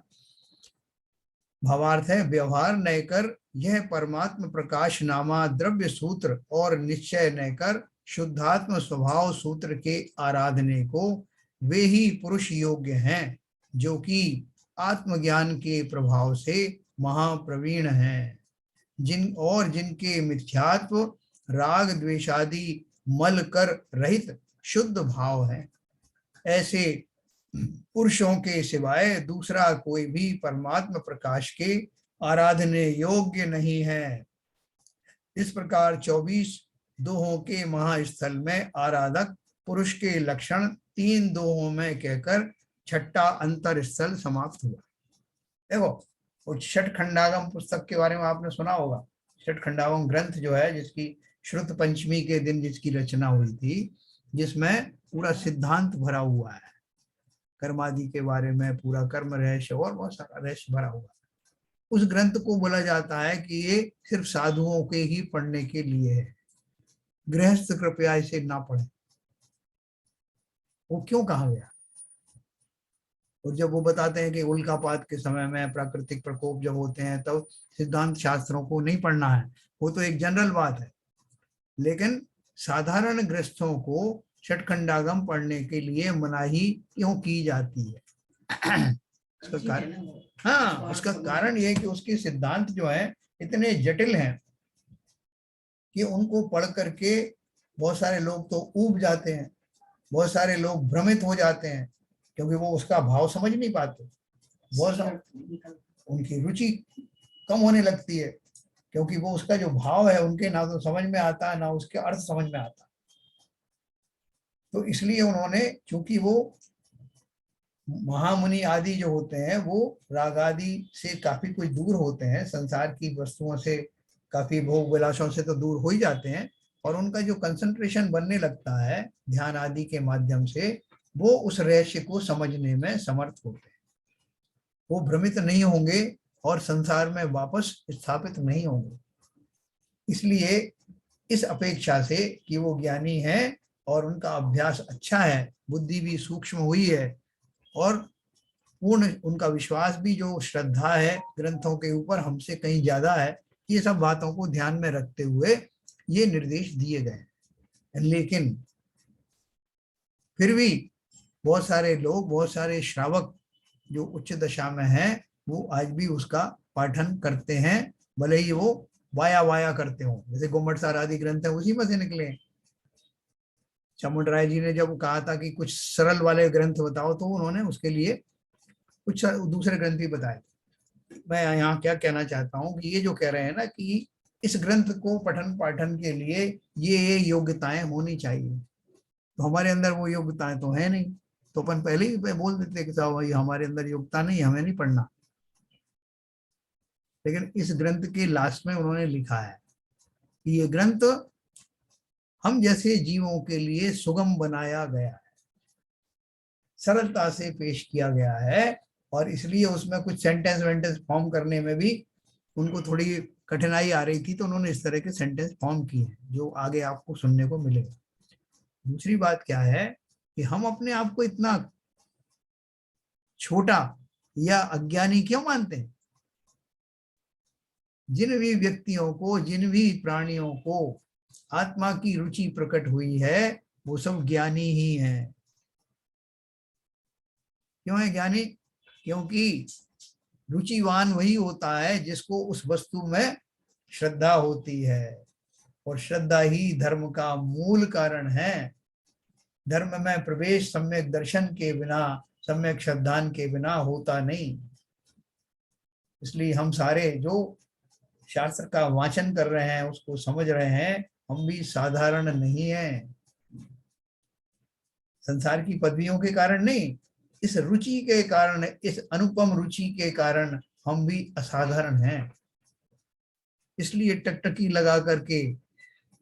भावार्थ है, व्यवहार न कर यह परमात्मा प्रकाश नामा द्रव्य सूत्र और निश्चय न कर शुद्धात्म स्वभाव सूत्र के आराधने को वे ही पुरुष योग्य हैं, जो कि आत्मज्ञान के प्रभाव से महाप्रवीण हैं, जिनके मिथ्यात्व राग द्वेषादि मल कर रहित शुद्ध भाव है। ऐसे पुरुषों के सिवाय दूसरा कोई भी परमात्मा प्रकाश के आराधने योग्य नहीं है। इस प्रकार 24 दोहों के महास्थल में आराधक पुरुष के लक्षण 3 दोहों में कहकर छठा अंतर स्थल समाप्त हुआ। देखो, वो छठ खंडागम पुस्तक के बारे में आपने सुना होगा। छठ खंडागम ग्रंथ जो है, जिसकी श्रुत पंचमी के दिन जिसकी रचना हुई थी, जिसमें पूरा सिद्धांत भरा हुआ है, कर्मादि के बारे में पूरा कर्म रहस्य और बहुत सारा रहस्य भरा हुआ है। उस ग्रंथ को बोला जाता है कि ये सिर्फ साधुओं के ही पढ़ने के लिए है, गृहस्थ कृपया इसे ना पढ़े। वो क्यों कहा गया? और जब वो बताते हैं कि उल्कापात के समय में प्राकृतिक प्रकोप जब होते हैं, तब सिद्धांत शास्त्रों को नहीं पढ़ना है, वो तो एक जनरल बात है। लेकिन साधारण गृहस्थों को छठखंडागम पढ़ने के लिए मनाही क्यों की जाती है? उसका कारण, हाँ, उसका कारण ये कि उसके सिद्धांत जो है इतने जटिल हैं कि उनको पढ़ करके बहुत सारे लोग तो ऊब जाते हैं, बहुत सारे लोग भ्रमित हो जाते हैं, क्योंकि वो उसका भाव समझ नहीं पाते। बहुत उनकी रुचि कम होने लगती है, क्योंकि वो उसका जो भाव है उनके ना तो समझ में आता है, ना उसके अर्थ समझ में आता। तो इसलिए उन्होंने, चूंकि वो महामुनि आदि जो होते हैं वो राग आदि से काफी कुछ दूर होते हैं, संसार की वस्तुओं से, काफी भोग विलासों से तो दूर हो ही जाते हैं, और उनका जो कंसंट्रेशन बनने लगता है ध्यान आदि के माध्यम से, वो उस रहस्य को समझने में समर्थ होते हैं। वो भ्रमित नहीं होंगे और संसार में वापस स्थापित नहीं होंगे। इसलिए इस अपेक्षा से कि वो ज्ञानी हैं और उनका अभ्यास अच्छा है, बुद्धि भी सूक्ष्म हुई है, और पूर्ण उनका विश्वास भी, जो श्रद्धा है ग्रंथों के ऊपर, हमसे कहीं ज्यादा है, ये सब बातों को ध्यान में रखते हुए ये निर्देश दिए गए। लेकिन फिर भी बहुत सारे लोग, बहुत सारे श्रावक जो उच्च दशा में हैं, वो आज भी उसका पाठन करते हैं, भले ही वो वाया वाया करते हो, जैसे गोमटसार आदि ग्रंथ है उसी में से निकले हैं। चामुंड राय जी ने जब कहा था कि कुछ सरल वाले ग्रंथ बताओ, तो उन्होंने उसके लिए कुछ दूसरे ग्रंथ भी बताए। मैं यहाँ क्या कहना चाहता हूँ कि ये जो कह रहे हैं ना कि इस ग्रंथ को पठन पाठन के लिए ये योग्यताएं होनी चाहिए, तो हमारे अंदर वो योग्यताएं तो है नहीं, तो अपन पहले ही बोल देते कि साहब भाई हमारे अंदर योग्यता नहीं, हमें नहीं पढ़ना। लेकिन इस ग्रंथ के लास्ट में उन्होंने लिखा है कि ये ग्रंथ हम जैसे जीवों के लिए सुगम बनाया गया है, सरलता से पेश किया गया है, और इसलिए उसमें कुछ सेंटेंस वेंटेंस फॉर्म करने में भी उनको थोड़ी कठिनाई आ रही थी, तो उन्होंने इस तरह के सेंटेंस फॉर्म किए हैं जो आगे आपको सुनने को मिलेगा। दूसरी बात क्या है कि हम अपने आप को इतना छोटा या अज्ञानी क्यों मानते हैं? जिन भी व्यक्तियों को, जिन भी प्राणियों को आत्मा की रुचि प्रकट हुई है, वो सब ज्ञानी ही हैं। क्यों है ज्ञानी? क्योंकि रुचिवान वही होता है जिसको उस वस्तु में श्रद्धा होती है, और श्रद्धा ही धर्म का मूल कारण है। धर्म में प्रवेश सम्यक दर्शन के बिना, सम्यक श्रद्धान के बिना होता नहीं। इसलिए हम सारे जो शास्त्र का वाचन कर रहे हैं, उसको समझ रहे हैं, हम भी साधारण नहीं हैं। संसार की पदवियों के कारण नहीं, इस रुचि के कारण, इस अनुपम रुचि के कारण हम भी असाधारण हैं। इसलिए टकटकी लगा करके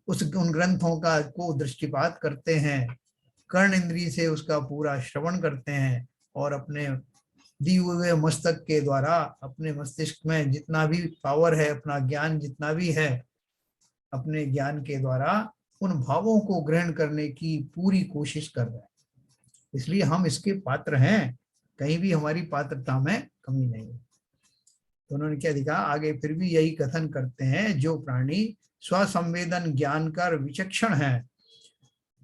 उन ग्रंथों का को दृष्टिपात करते हैं, कर्ण इंद्रिय से उसका पूरा श्रवण करते हैं, और अपने दिए हुए मस्तक के द्वारा, अपने मस्तिष्क में जितना भी पावर है, अपना ज्ञान जितना भी है, अपने ज्ञान के द्वारा उन भावों को ग्रहण करने की पूरी कोशिश कर रहे हैं। इसलिए हम इसके पात्र हैं, कहीं भी हमारी पात्रता में कमी नहीं है। तो उन्होंने क्या दिखा आगे, फिर भी यही कथन करते हैं, जो प्राणी स्वसंवेदन ज्ञान कर विचक्षण है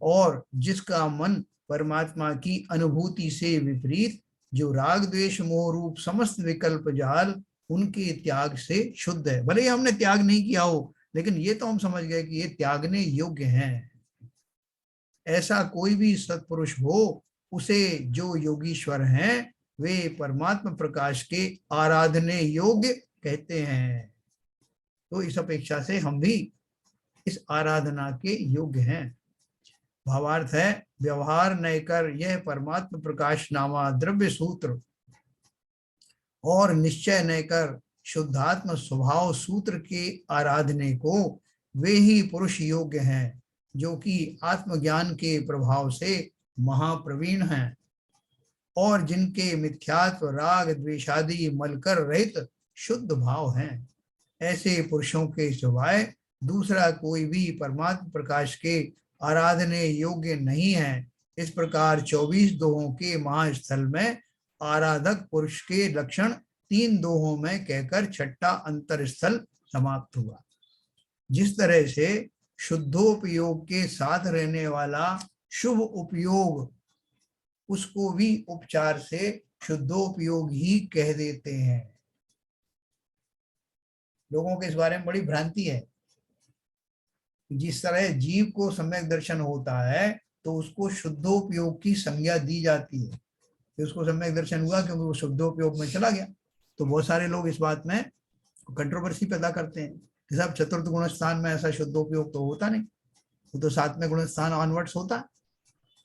और जिसका मन परमात्मा की अनुभूति से विपरीत, जो राग द्वेष मोह रूप समस्त विकल्प जाल उनके त्याग से शुद्ध है। भले ही हमने त्याग नहीं किया हो, लेकिन ये तो हम समझ गए कि ये त्यागने योग्य हैं। ऐसा कोई भी सत्पुरुष हो, उसे जो योगीश्वर हैं वे परमात्मा प्रकाश के आराधने योग्य कहते हैं। तो इस अपेक्षा से हम भी इस आराधना के योग्य हैं। भावार्थ है, व्यवहार नय कर यह परमात्मा प्रकाश नामा द्रव्य सूत्र और निश्चय नय कर शुद्धात्म स्वभाव सूत्र के आराधने को वे ही पुरुष योग्य हैं, जो कि आत्मज्ञान के प्रभाव से महाप्रवीण हैं और जिनके मिथ्यात्व राग द्वेषादि मलकर रहित शुद्ध भाव हैं। ऐसे पुरुषों के सिवाय दूसरा कोई भी परमात्मा प्रकाश के आराधने योग्य नहीं है। इस प्रकार 24 दोहों के महास्थल में आराधक पुरुष के लक्षण 3 दोहों में कहकर छठा अंतर स्थल समाप्त हुआ। जिस तरह से शुद्धोपयोग के साथ रहने वाला शुभ उपयोग, उसको भी उपचार से शुद्धोपयोग ही कह देते हैं। लोगों के इस बारे में बड़ी भ्रांति है। जिस तरह जीव को सम्यक दर्शन होता है तो उसको शुद्धोपयोग की संज्ञा दी जाती है कि उसको सम्यक दर्शन हुआ क्योंकि वो शुद्धोपयोग में चला गया। तो बहुत सारे लोग इस बात में कंट्रोवर्सी पैदा करते हैं कि साहब चतुर्थ गुण स्थान में ऐसा शुद्धोपयोग तो होता नहीं, वो तो 7वें गुण स्थान ऑनवर्ड्स होता।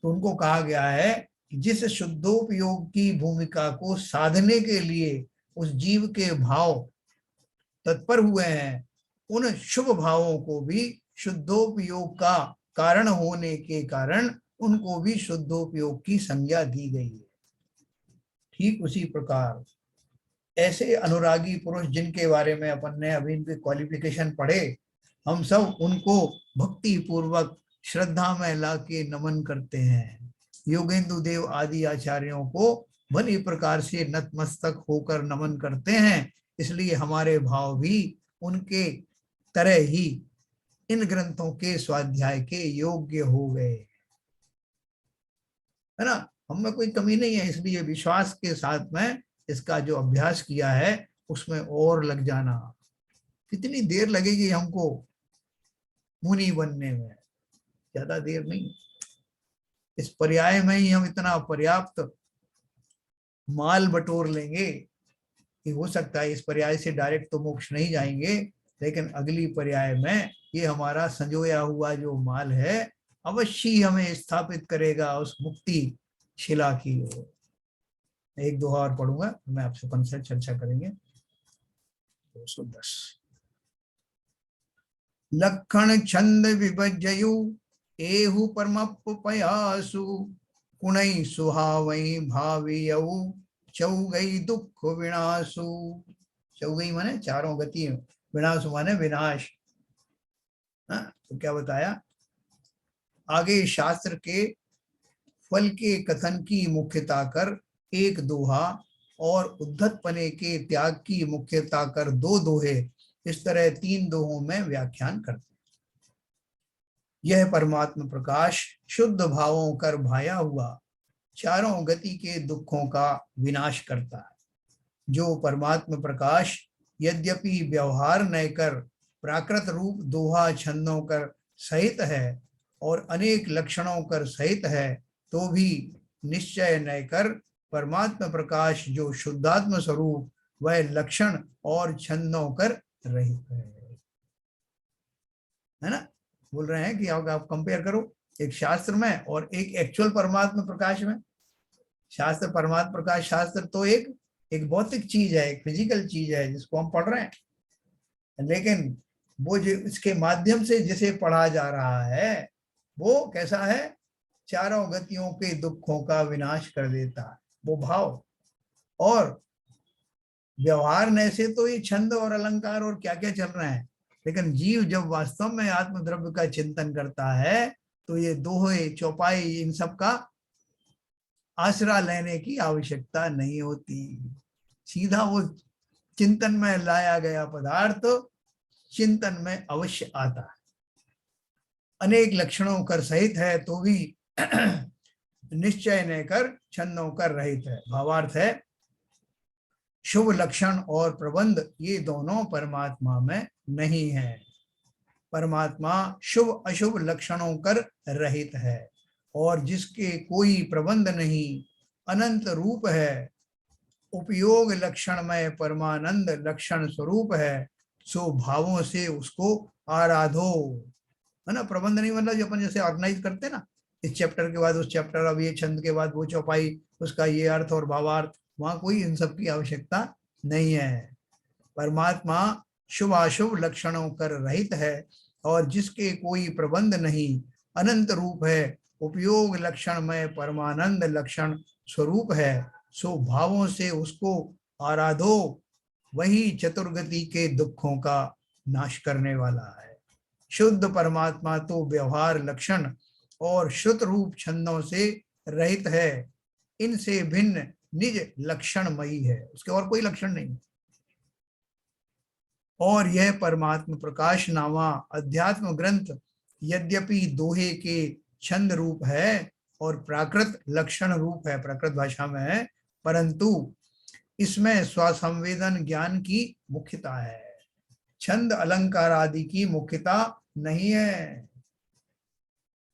तो उनको कहा गया है कि जिस शुद्धोपयोग की भूमिका को साधने के लिए उस जीव के भाव तत्पर हुए हैं, उन शुभ भावों को भी शुद्धोपयोग का कारण होने के कारण उनको भी शुद्धोपयोग की संज्ञा दी गई है। ठीक उसी प्रकार ऐसे अनुरागी पुरुष जिनके बारे में अपन ने अभी इनके क्वालिफिकेशन पढ़े, हम सब उनको भक्ति पूर्वक श्रद्धा में ला के नमन करते हैं। योगेंद्र देव आदि आचार्यों को भली प्रकार से नतमस्तक होकर नमन करते हैं, इसलिए हमारे भाव भी उनके तरह ही इन ग्रंथों के स्वाध्याय के योग्य हो गए, है ना। हमें कोई कमी नहीं है, इसलिए विश्वास के साथ में इसका जो अभ्यास किया है उसमें और लग जाना। कितनी देर लगेगी हमको मुनि बनने में? ज्यादा देर नहीं। इस पर्याय में ही हम इतना पर्याप्त माल बटोर लेंगे कि हो सकता है इस पर्याय से डायरेक्ट तो मोक्ष नहीं जाएंगे, लेकिन अगली पर्याय में ये हमारा संजोया हुआ जो माल है अवश्य ही हमें स्थापित करेगा उस मुक्ति शिला की ओर। एक दोहा और पढ़ूंगा, मैं आपसे पंच चर्चा करेंगे। 210 लक्षण छंद विभजयु एहु परमपयासु कुणई सुहावई भावियऊ चौगई दुख विनाशु। चौगई माने चारों गति, विनाशु माने विनाश। तो क्या बताया आगे शास्त्र के फल के कथन की मुख्यता कर एक दोहा और उद्धतपने के त्याग की मुख्यता कर दो दोहे, इस तरह 3 दोहों में व्याख्यान करते हैं। यह परमात्मा प्रकाश शुद्ध भावों कर भाया हुआ चारों गति के दुखों का विनाश करता है। जो परमात्मा प्रकाश यद्यपि व्यवहार न कर प्राकृत रूप दोहा छंदों कर सहित है और अनेक लक्षणों कर सहित है, तो भी निश्चय न कर परमात्मा प्रकाश जो शुद्धात्म स्वरूप वह लक्षण और छंदों कर रहित है ना। बोल रहे हैं कि आप कंपेयर करो एक शास्त्र में और एक एक्चुअल परमात्मा प्रकाश में। शास्त्र परमात्मा प्रकाश शास्त्र तो एक भौतिक चीज है, एक फिजिकल चीज है जिसको हम पढ़ रहे हैं, लेकिन वो जो इसके माध्यम से जिसे पढ़ा जा रहा है वो कैसा है, चारों गतियों के दुखों का विनाश कर देता है वो भाव। और व्यवहार ने से तो ये छंद और अलंकार और क्या क्या चल रहा है, लेकिन जीव जब वास्तव में आत्मद्रव्य का चिंतन करता है तो ये दोहे चौपाई इन सब का आसरा लेने की आवश्यकता नहीं होती। सीधा वो चिंतन में लाया गया पदार्थ चिंतन में अवश्य आता है। अनेक लक्षणों कर सहित है तो भी निश्चय न कर छंदों कर रहित है। भावार्थ है शुभ लक्षण और प्रबंध ये दोनों परमात्मा में नहीं है। परमात्मा शुभ अशुभ लक्षणों कर रहित है और जिसके कोई प्रबंध नहीं, अनंत रूप है, उपयोग लक्षणमय परमानंद लक्षण स्वरूप है, सो भावों से उसको आराधो। है ना, प्रबंध नहीं मतलब जो अपन जैसे ऑर्गेनाइज करते ना, इस चैप्टर के बाद उस चैप्टर, अब ये छंद के बाद वो चौपाई, उसका ये अर्थ और भावार्थ, वहां कोई इन सब की आवश्यकता नहीं है। परमात्मा शुभाशुभ लक्षणों कर रहित है और जिसके कोई प्रबंध नहीं, अनंत रूप है, उपयोग लक्षणमय परमानंद लक्षण स्वरूप है, सो भावों से उसको आराधो, वही चतुर्गति के दुखों का नाश करने वाला है। शुद्ध परमात्मा तो व्यवहार लक्षण और श्रुत रूप छंदों से रहित है, इनसे भिन्न निज लक्षणमयी है, उसके और कोई लक्षण नहीं। और यह परमात्मा प्रकाश नामा अध्यात्म ग्रंथ यद्यपि दोहे के छंद रूप है और प्राकृत लक्षण रूप है, प्राकृत भाषा में है, परंतु इसमें स्वसंवेदन ज्ञान की मुख्यता है, छंद अलंकार आदि की मुख्यता नहीं है।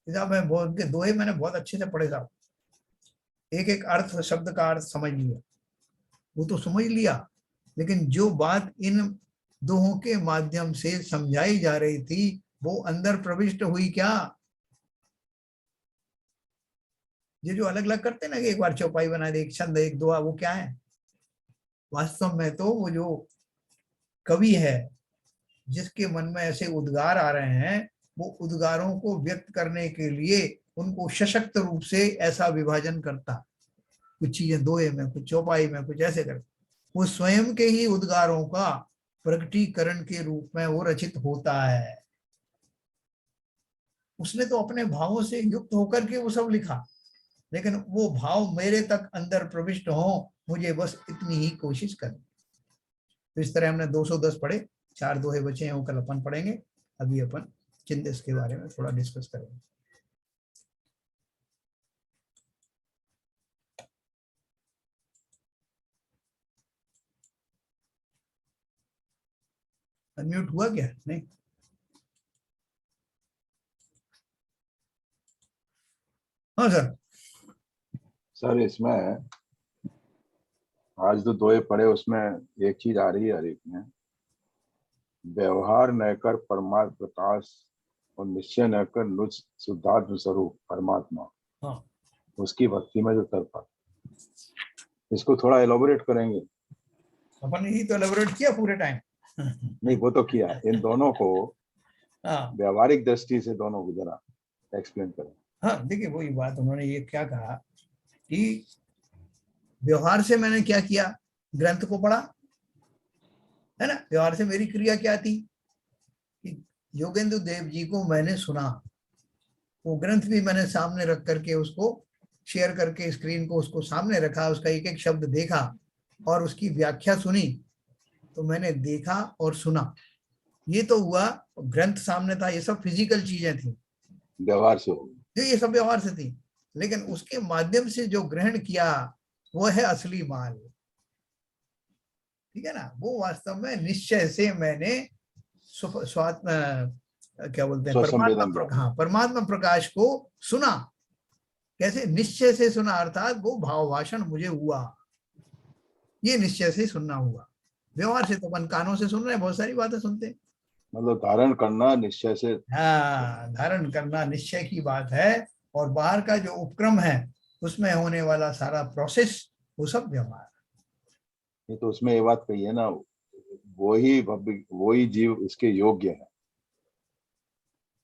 मैं बहुत दोहे मैंने बहुत अच्छे से पढ़े साहब, एक एक अर्थ शब्द का अर्थ समझ लिया, वो तो समझ लिया, लेकिन जो बात इन दोहों के माध्यम से समझाई जा रही थी वो अंदर प्रविष्ट हुई क्या? ये जो अलग अलग करते ना कि एक बार चौपाई बना दे, एक छंद एक दोहा, वो क्या है? वास्तव में तो वो जो कवि है जिसके मन में ऐसे उद्गार आ रहे हैं, वो उद्गारों को व्यक्त करने के लिए उनको सशक्त रूप से ऐसा विभाजन करता, कुछ चीजें दोहे में, कुछ चौपाई में, कुछ ऐसे करता, वो स्वयं के ही उद्गारों का प्रकटीकरण के रूप में वो रचित होता है। उसने तो अपने भावों से युक्त होकर के वो सब लिखा, लेकिन वो भाव मेरे तक अंदर प्रविष्ट हो, मुझे बस इतनी ही कोशिश करनी। तो इस तरह हमने 210 पढ़े, 4 दोहे बचे हैं, वो कल अपन पढ़ेंगे। अभी अपन चिंतन के बारे में थोड़ा डिस्कस करेंगे। अनम्यूट हुआ क्या? नहीं। हाँ सर। सर इसमें आज जो दोहे पढ़े उसमें एक चीज आ रही है हर एक में, व्यवहार न कर परमात्म प्रकाश और निश्चय न कर नुज शुद्धात्म स्वरूप परमात्मा, हाँ, उसकी भक्ति में जो तड़पा। इसको थोड़ा एलोबरेट करेंगे? अपन ही तो एलेबोरेट किया पूरे टाइम। नहीं, वो तो किया, इन दोनों को हाँ व्यवहारिक दृष्टि से दोनों को जरा एक्सप्लेन करें। हाँ, देखिए वही बात, उन्होंने ये क्या कहा कि व्यवहार से मैंने क्या किया, ग्रंथ को पढ़ा, है ना। व्यवहार से मेरी क्रिया क्या थी कि योगेंद्र देव जी को मैंने सुना, वो ग्रंथ भी मैंने सामने रख करके उसको शेयर करके स्क्रीन को उसको सामने रखा, उसका एक एक शब्द देखा और उसकी व्याख्या सुनी। तो मैंने देखा और सुना, ये तो हुआ, ग्रंथ सामने था, ये सब फिजिकल चीजें थी व्यवहार से होगी। जो ये सब व्यवहार से थी, लेकिन उसके माध्यम से जो ग्रहण किया वो है असली माल। ठीक है ना, वो वास्तव में निश्चय से मैंने क्या बोलते हैं, स्वसंवेदन द्वारा। हाँ, परमात्मा प्रकाश को सुना। कैसे? निश्चय से सुना, अर्थात वो भाव भाषण मुझे हुआ, ये निश्चय से सुनना हुआ। व्यवहार से तो अपन कानों से सुन रहे हैं, बहुत सारी बातें सुनते हैं। मतलब धारण करना निश्चय से। हाँ, धारण करना निश्चय की बात है, और बाहर का जो उपक्रम है उसमें होने वाला सारा प्रोसेस, वो सब व्यवहार। ये तो उसमें ये बात कही है ना, वही भव्य वही जीव इसके योग्य है।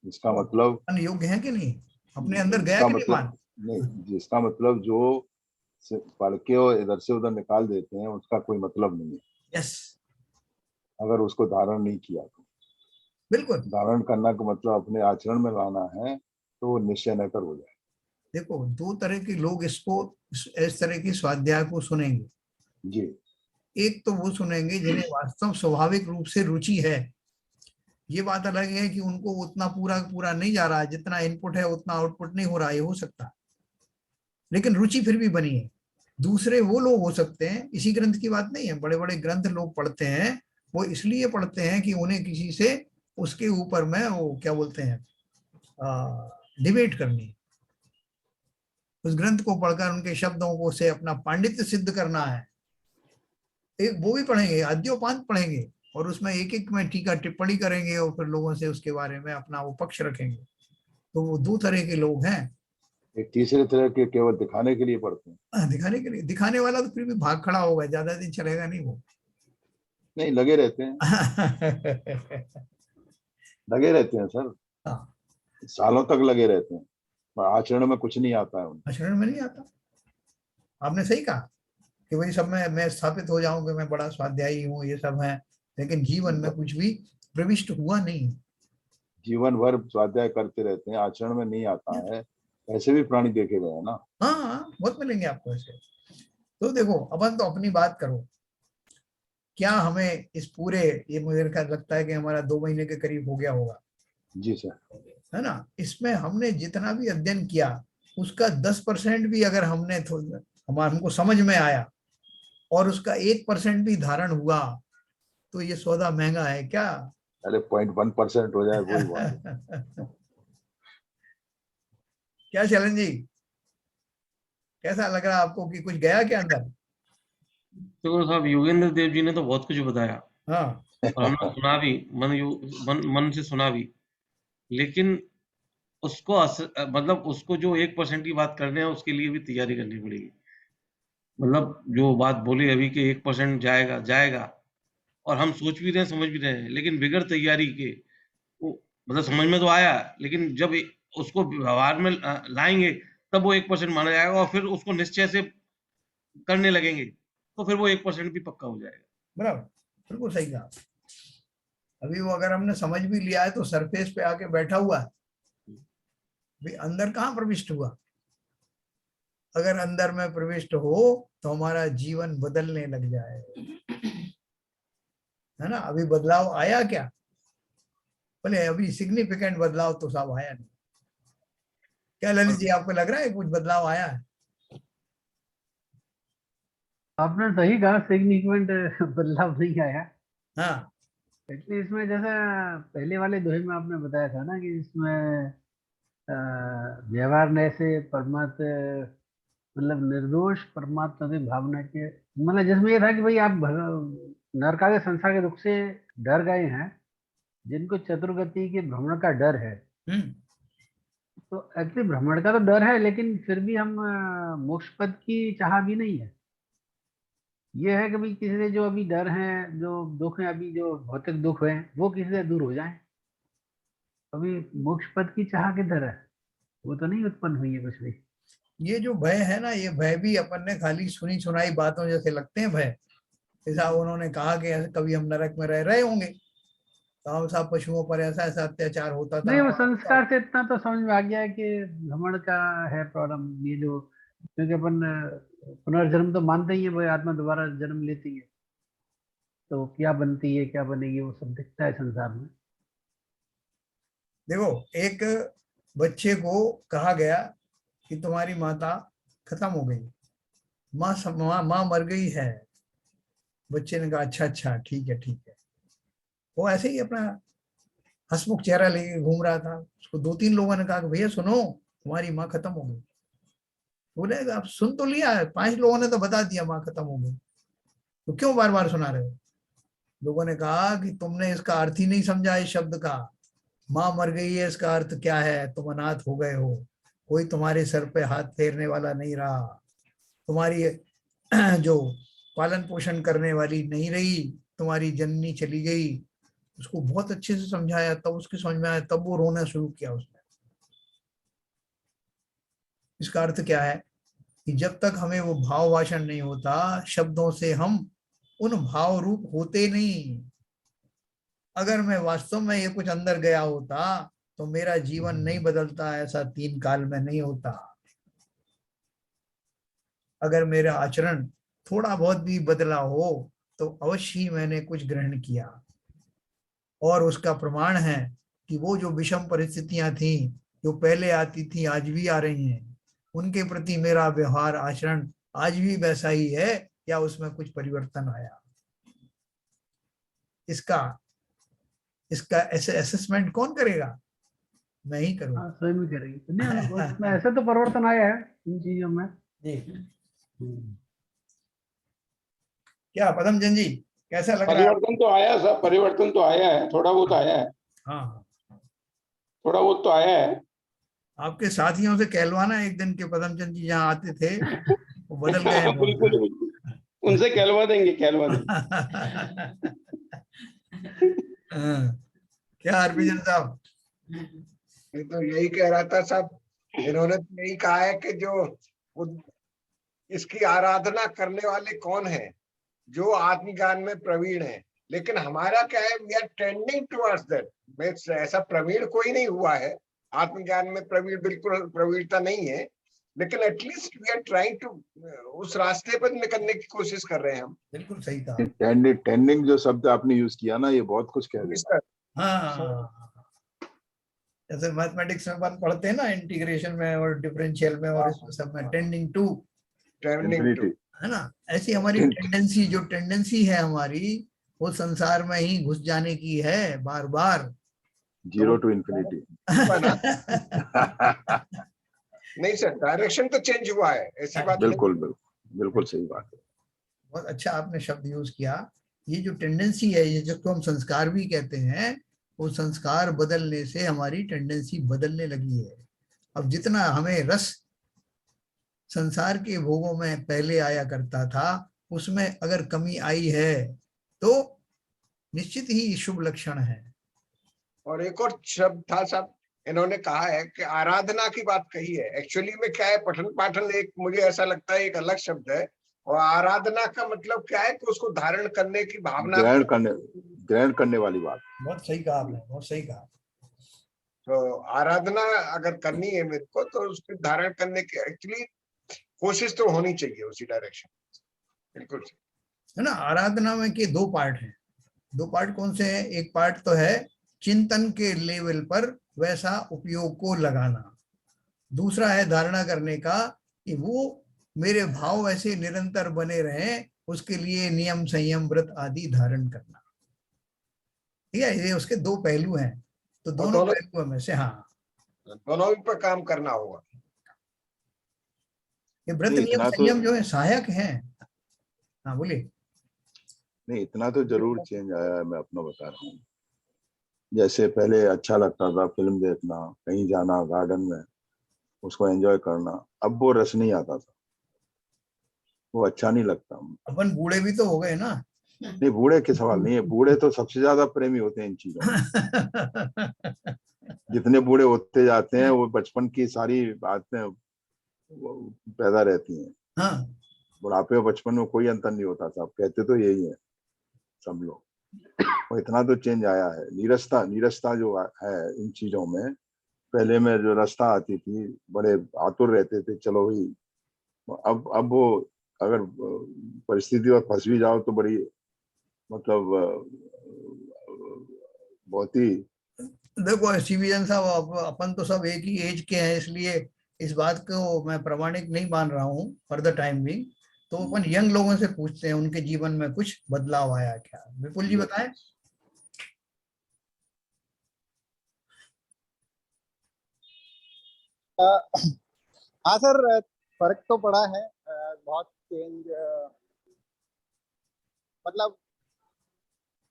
इसका मतलब मन योग्य है कि नहीं, अपने अंदर गया इसका कि नहीं मतलब मान। नहीं, जिसका मतलब जो पढ़ के और इधर से उधर निकाल देते हैं उसका कोई मतलब नहीं है, यस, अगर उसको धारण नहीं किया तो। बिल्कुल। धारण करना का मतलब अपने आचरण में लाना है, तो वो निश्चय न कर हो जाए। देखो, दो तरह के लोग इसको, इस तरह की स्वाध्याय को सुनेंगे। जी। एक तो वो सुनेंगे जिन्हें वास्तव स्वाभाविक रूप से रुचि है, ये बात अलग है कि उनको उतना पूरा पूरा नहीं जा रहा है, जितना इनपुट है उतना आउटपुट नहीं हो रहा है, ये हो सकता है, लेकिन रुचि फिर भी बनी है। दूसरे वो लोग हो सकते हैं, इसी ग्रंथ की बात नहीं है, बड़े बड़े ग्रंथ लोग पढ़ते हैं, वो इसलिए पढ़ते हैं कि उन्हें किसी से उसके ऊपर में वो क्या बोलते हैं, डिबेट करनी है, उस ग्रंथ को पढ़कर उनके शब्दों को से अपना पांडित्य सिद्ध करना है। एक वो भी पढ़ेंगे, आद्योपांत पढ़ेंगे, और उसमें एक एक में टीका टिप्पणी करेंगे और फिर लोगों से उसके बारे में अपना वो पक्ष रखेंगे। तो वो दो तरह के लोग हैं। एक तीसरे तरह के केवल दिखाने के लिए पढ़ते हैं। दिखाने के लिए, दिखाने वाला तो फिर भी भाग खड़ा होगा, ज्यादा दिन चलेगा नहीं वो। नहीं, लगे रहते हैं, लगे रहते हैं सर, हाँ, सालों तक लगे रहते हैं, पर आचरण में कुछ नहीं आता है उनको। आचरण में नहीं आता। आपने सही कहा कि वही सब में मैं स्थापित हो जाऊं कि मैं बड़ा स्वाध्यायी हूँ, ये सब है, लेकिन जीवन में कुछ भी प्रविष्ट हुआ नहीं। जीवन भर स्वाध्याय करते रहते हैं, आचरण में नहीं आता है। ऐसे भी प्राणी देखे गए हैं ना। हाँ हाँ, बहुत मिलेंगे आपको ऐसे। तो देखो, अपन तो अपनी बात करो, क्या हमें इस पूरे, ये मुझे लगता है कि हमारा 2 महीने के करीब हो गया होगा, जी सर। है ना। इसमें हमने जितना भी अध्ययन किया उसका 10% भी अगर हमने हमारे हमको समझ में आया, और उसका 1% भी धारण हुआ, तो ये सौदा महंगा है क्या? अरे 0.1% हो जाए वही बहुत है। क्या चलन जी, कैसा लग रहा आपको कि कुछ गया क्या अंदर? तो साहब योगेंद्र देव जी ने तो बहुत कुछ बताया, हाँ और हमने सुना भी, मन से सुना भी, लेकिन उसको मतलब उसको जो 1% की बात करने हैं उसके लिए भी तैयारी करनी पड़ेगी। मतलब जो बात बोली अभी कि 1% जाएगा जाएगा, और हम सोच भी रहे हैं, समझ भी रहे हैं, लेकिन बिगड़ तैयारी के वो, मतलब समझ में तो आया, लेकिन जब उसको व्यवहार में लाएंगे तब वो 1% माना जाएगा, और फिर उसको निश्चय से करने लगेंगे तो फिर वो 1% भी पक्का हो जाएगा। बराबर, बिल्कुल सही कहा। अभी वो अगर हमने समझ भी लिया है तो सरफेस पे आके बैठा हुआ है, भी अंदर कहाँ प्रविष्ट हुआ। अगर अंदर में प्रविष्ट हो तो हमारा जीवन बदलने लग जाए, है ना। अभी बदलाव आया क्या? बोले अभी सिग्निफिकेंट बदलाव तो साहब आया नहीं। क्या ललित जी, आपको लग रहा है कुछ बदलाव आया है? आपने सही कहा, सिग्निफिकेंट बदलाव नहीं आया। हाँ, एक्चुअली इसमें जैसा पहले वाले दोहे में आपने बताया था ना कि इसमें व्यवहार ने से परमात्मा मतलब निर्दोष परमात्मा की भावना के मतलब जिसमें ये था कि भाई आप नरका के संसार के दुख से डर गए हैं, जिनको चतुर्गति के भ्रमण का डर है। तो एक्चुअली भ्रमण का तो डर है, लेकिन फिर भी हम मोक्ष पद की चाह भी नहीं है। ये है कि भाई किसी से जो अभी डर है, जो दुख है, अभी जो भौतिक दुख है वो किसी से दूर हो जाए। अभी मोक्ष पद की चाह किधर है, वो तो नहीं उत्पन्न हुई है कुछ भी। ये जो भय है ना, ये भय भी अपन ने खाली सुनी सुनाई बातों जैसे लगते हैं भय। ऐसा उन्होंने कहा कि कभी हम नरक में रह रहे होंगे, तो हम सब पशुओं पर ऐसा ऐसा अत्याचार होता था। नहीं, वो संस्कार से इतना तो समझ में आ गया है कि भ्रमण का है प्रॉब्लम ये जो, क्योंकि अपन पुनर्जन्म तो मानते ही है, भाई आत्मा दोबारा जन्म लेती है, तो क्या बनती है क्या बनेगी वो सब दिखता है संसार में। देखो, एक बच्चे को कहा गया कि तुम्हारी माता खत्म हो गई, माँ मर गई है। बच्चे ने कहा अच्छा अच्छा ठीक है ठीक है। वो ऐसे ही अपना हंसमुख चेहरा लेके घूम रहा था। उसको 2-3 लोगों ने कहा कि भैया सुनो, तुम्हारी माँ खत्म हो गई। बोले आप सुन तो लिया है, 5 लोगों ने तो बता दिया माँ खत्म हो गई, तो क्यों बार बार सुना रहे हो। लोगों ने कहा कि तुमने इसका अर्थ ही नहीं समझा इस शब्द का। माँ मर गई है इसका अर्थ क्या है, तुम अनाथ हो गए हो, कोई तुम्हारे सर पे हाथ फेरने वाला नहीं रहा, तुम्हारी जो पालन पोषण करने वाली नहीं रही, तुम्हारी जननी चली गई। उसको बहुत अच्छे से समझाया, तब उसकी समझ में आया, तब वो रोना शुरू किया उसने। इसका अर्थ क्या है कि जब तक हमें वो भाव भाषण नहीं होता, शब्दों से हम उन भाव रूप होते नहीं। अगर मैं वास्तव में ये कुछ अंदर गया होता तो मेरा जीवन नहीं बदलता, ऐसा 3 काल में नहीं होता। अगर मेरा आचरण थोड़ा बहुत भी बदला हो तो अवश्य ही मैंने कुछ ग्रहण किया, और उसका प्रमाण है कि वो जो विषम परिस्थितियां थी, जो पहले आती थी आज भी आ रही हैं, उनके प्रति मेरा व्यवहार आचरण आज भी वैसा ही है या उसमें कुछ परिवर्तन आया। इसका ऐसे असेसमेंट कौन करेगा? मैं ही करूँगा। स्वयं ही करेंगे तो नहीं, उसमें ऐसे तो परिवर्तन आया है इन चीजों में जी। क्या पदमचंद जी, कैसा लग रहा है? परिवर्तन तो आया सब, परिवर्तन तो आया है, थोड़ा बहुत आया है। हाँ, थोड़ा बहुत तो आया है। आपके साथियों से कहलवाना एक दिन के पदमचंद जी जहाँ आते थे वो बदल गए हैं बहुत। बिल्कुल बिल्कुल, उनसे कहलवा देंगे, कहलवा देंगे। क्या हरभजन साहब? मैं तो यही कह रहा था साहब, इन्होंने तो यही कहा है कि जो इसकी आराधना करने वाले कौन है, जो आत्मज्ञान में प्रवीण है। लेकिन हमारा क्या है, we are tending towards that. ऐसा प्रवीण कोई नहीं हुआ है, आत्मज्ञान में प्रवीण बिल्कुल प्रवीणता नहीं है, लेकिन at least we are trying to उस रास्ते पर निकलने की कोशिश कर रहे हैं हम। बिल्कुल सही कहा। टेंडिंग जो शब्द आपने यूज किया ना, ये बहुत कुछ कह देता है। हाँ, जैसे मैथमेटिक्स में अपन पढ़ते हैं ना, इंटीग्रेशन में और डिफरेंशियल में और इसमें सब में टेंडिंग टू Infinity। है ना। ऐसी हमारी टेंडेंसी, जो टेंडेंसी है हमारी, वो संसार में ही घुस जाने की है बार बार, 0 to infinity। नहीं सर, डायरेक्शन तो चेंज हुआ है, ऐसी बात बिल्कुल बिल्कुल बिल्कुल सही बात है। बहुत अच्छा आपने शब्द यूज किया। ये जो टेंडेंसी है, ये जिसको हम संस्कार भी कहते हैं, वो संस्कार बदलने से हमारी टेंडेंसी बदलने लगी है। अब जितना हमें रस संसार के भोगों में पहले आया करता था, उसमें अगर कमी आई है तो निश्चित ही शुभ लक्षण है। और एक और शब्द था साहब, इन्होंने कहा है कि आराधना की बात कही है। एक्चुअली में क्या है, पठन पाठन एक, मुझे ऐसा लगता है एक अलग शब्द है, और आराधना का मतलब क्या है कि उसको धारण करने की भावना, ग्रहण करने वाली बात। बहुत सही कहा आपने, बहुत सही कहा। तो आराधना अगर करनी है मेरे को, तो उसको धारण करने की एक्चुअली कोशिश तो होनी चाहिए उसी डायरेक्शन। बिल्कुल है ना। आराधना में के 2 पार्ट हैं। 2 पार्ट कौन से हैं? एक पार्ट तो है चिंतन के लेवल पर वैसा उपयोग को लगाना, दूसरा है धारणा करने का कि वो मेरे भाव ऐसे निरंतर बने रहें, उसके लिए नियम संयम व्रत आदि धारण करना। ठीक है, ये उसके दो पहलू हैं, तो दोनों दोनों- पहलुओं में से हाँ दोनों पर काम करना होगा। ये व्रत नहीं, नियम इतना तो संयम जो है सहायक हैं। हाँ बोलिए। नहीं, इतना तो जरूर चेंज आया है, मैं अपना बता रहा हूँ। जैसे पहले अच्छा लगता था फिल्म देखना, कहीं जाना गार्डन में, उसको एंजॉय करना, अब वो रस नहीं आता था, वो अच्छा नहीं लगता। अपन बूढ़े भी तो हो गए ना। नहीं, बूढ़े के सवाल नहीं है, बूढ़े तो सबसे ज्यादा प्रेमी होते हैं इन चीजों में। जितने बूढ़े होते जाते हैं वो बचपन की सारी बातें वो पैदा रहती हैं। हाँ बुढ़ापे और बचपन में कोई अंतर नहीं होता, सब कहते तो यही है सब लोग। और इतना तो चेंज आया है, नीरसता नीरसता जो है इन चीजों में। पहले में जो रास्ता आती थी, बड़े आतुर रहते थे, चलो भाई। अब वो अगर परिस्थिति और फंस भी जाओ तो बड़ी मतलब बहुत ही। देखो सीबीएन साहब, अपन तो सब एक ही एज के हैं, इसलिए इस बात को मैं प्रामाणिक नहीं मान रहा हूँ फॉर द टाइम भी। तो अपन यंग लोगों से पूछते हैं उनके जीवन में कुछ बदलाव आया क्या। विपुल जी बताएं। हाँ सर, फर्क तो पड़ा है। बहुत चेंज, मतलब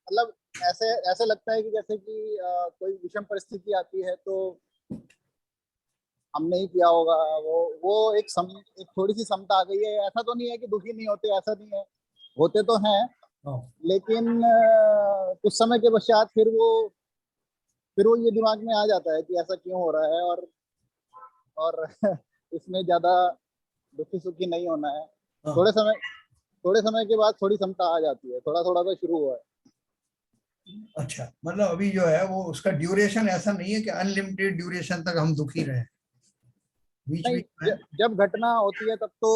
मतलब ऐसे ऐसे लगता है कि जैसे कि कोई विषम परिस्थिति आती है तो हमने ही किया होगा। वो एक थोड़ी सी समता आ गई है। ऐसा तो नहीं है कि दुखी नहीं होते, ऐसा नहीं है, होते तो हैं, लेकिन कुछ समय के पश्चात फिर वो ये दिमाग में आ जाता है कि ऐसा क्यों हो रहा है, और इसमें ज्यादा दुखी सुखी नहीं होना है। थोड़े समय के बाद थोड़ी क्षमता आ जाती है, थोड़ा थोड़ा तो शुरू हुआ है। अच्छा, मतलब अभी जो है वो उसका ड्यूरेशन ऐसा नहीं है कि अनलिमिटेड ड्यूरेशन तक हम दुखी रहे, बीच नहीं, बीच में। जब घटना होती है तब तो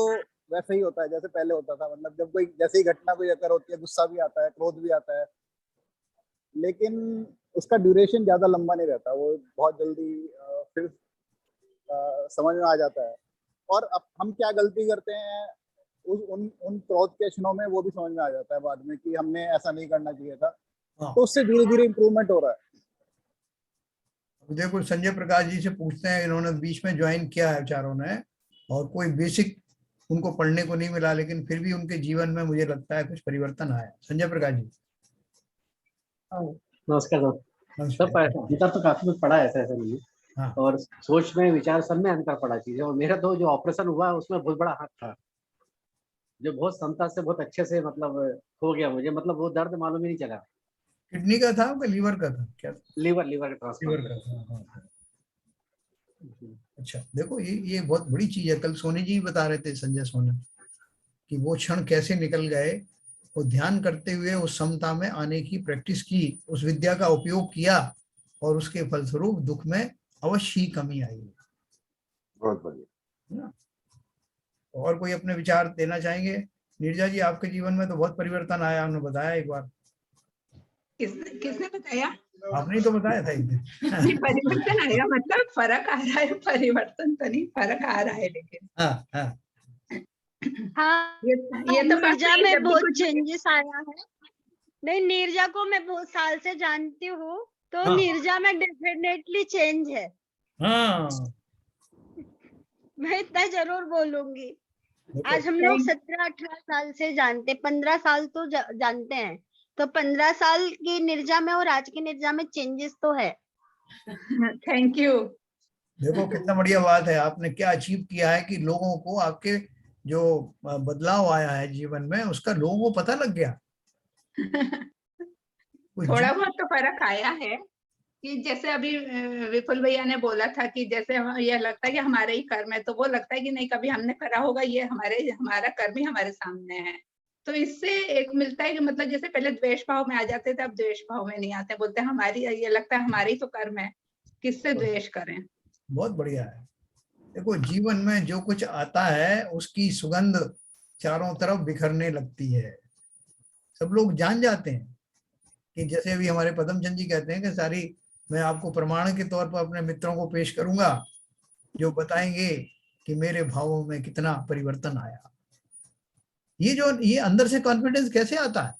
वैसे ही होता है जैसे पहले होता था। मतलब जब कोई जैसे ही घटना कोई अगर होती है, गुस्सा भी आता है, क्रोध भी आता है, लेकिन उसका ड्यूरेशन ज्यादा लंबा नहीं रहता। वो बहुत जल्दी फिर समझ में आ जाता है। और अब हम क्या गलती करते हैं उन क्रोध के क्षणों में, वो भी समझ में आ जाता है बाद में कि हमने ऐसा नहीं करना चाहिए था। तो उससे धीरे धीरे इम्प्रूवमेंट हो रहा है। देखो संजय प्रकाश जी से पूछते हैं, इन्होंने बीच में ज्वाइन किया है चारों ने, और कोई बेसिक उनको पढ़ने को नहीं मिला, लेकिन फिर भी उनके जीवन में मुझे लगता है कुछ परिवर्तन आया। संजय प्रकाश जी। नमस्कार सर। अंतर तो काफी कुछ पड़ा है, ऐसा ऐसा नहीं। हाँ। और सोच में, विचार सब में अंतर पड़ा चीजें। और मेरा तो जो ऑपरेशन हुआ उसमें बहुत बड़ा हाथ था, जो बहुत क्षमता से बहुत अच्छे से मतलब हो गया मुझे। मतलब वो दर्द मालूम ही नहीं चला। किडनी का था आपका, लीवर का था क्या? Liver liver transplant. का था, हाँ। अच्छा देखो, ये बहुत बड़ी चीज है। कल सोनी जी बता रहे थे, संजय सोनी, कि वो क्षण कैसे निकल गए। वो ध्यान करते हुए उस समता में आने की प्रैक्टिस की, उस विद्या का उपयोग किया, और उसके फलस्वरूप दुख में अवश्य ही कमी आई। बहुत बढ़िया। और कोई अपने विचार देना चाहेंगे? नीरजा जी, आपके जीवन में तो बहुत परिवर्तन आया, आपने बताया एक बार। किसने बताया? आपने ही तो बताया था एक दिन। नहीं, परिवर्तन आया मतलब फर्क आ रहा है, परिवर्तन तो नहीं, फर्क आ रहा है। लेकिन हाँ हाँ हाँ, ये तो नीरजा में बहुत चेंजेस आया है। नहीं, नीरजा को मैं बहुत साल से जानती हूँ, तो हाँ। नीरजा में डेफिनेटली चेंज है। हाँ, मैं इतना जरूर बोलूंगी। आज हम लोग 17-18 साल से जानते, 15 साल तो जानते हैं, तो 15 साल की नीरजा में और आज की नीरजा में चेंजेस तो है। Thank you. देखो कितना बढ़िया बात है, आपने क्या अचीव किया है कि लोगों को आपके जो बदलाव आया है जीवन में, उसका लोगों को पता लग गया। थोड़ा बहुत तो फर्क आया है कि जैसे अभी विपुल भैया ने बोला था कि जैसे ये लगता है कि हमारा ही कर्म है, तो वो लगता है कि नहीं, कभी हमने करा होगा, ये हमारा कर्म ही हमारे सामने है। तो इससे एक मिलता है कि मतलब जैसे पहले द्वेष भाव में आ जाते थे, अब द्वेष भाव में नहीं आते। बोलते हैं हमारी, ये लगता है हमारी ही तो कर्म है, किससे द्वेष करें। बहुत बढ़िया है। देखो जीवन में जो कुछ आता है उसकी सुगंध चारों तरफ बिखरने लगती है। सब लोग जान जाते हैं कि जैसे अभी हमारे पदम चंद जी कहते हैं कि सारी, मैं आपको प्रमाण के तौर पर अपने मित्रों को पेश करूंगा जो बताएंगे कि मेरे भावों में कितना परिवर्तन आया। ये अंदर से कॉन्फिडेंस कैसे आता है?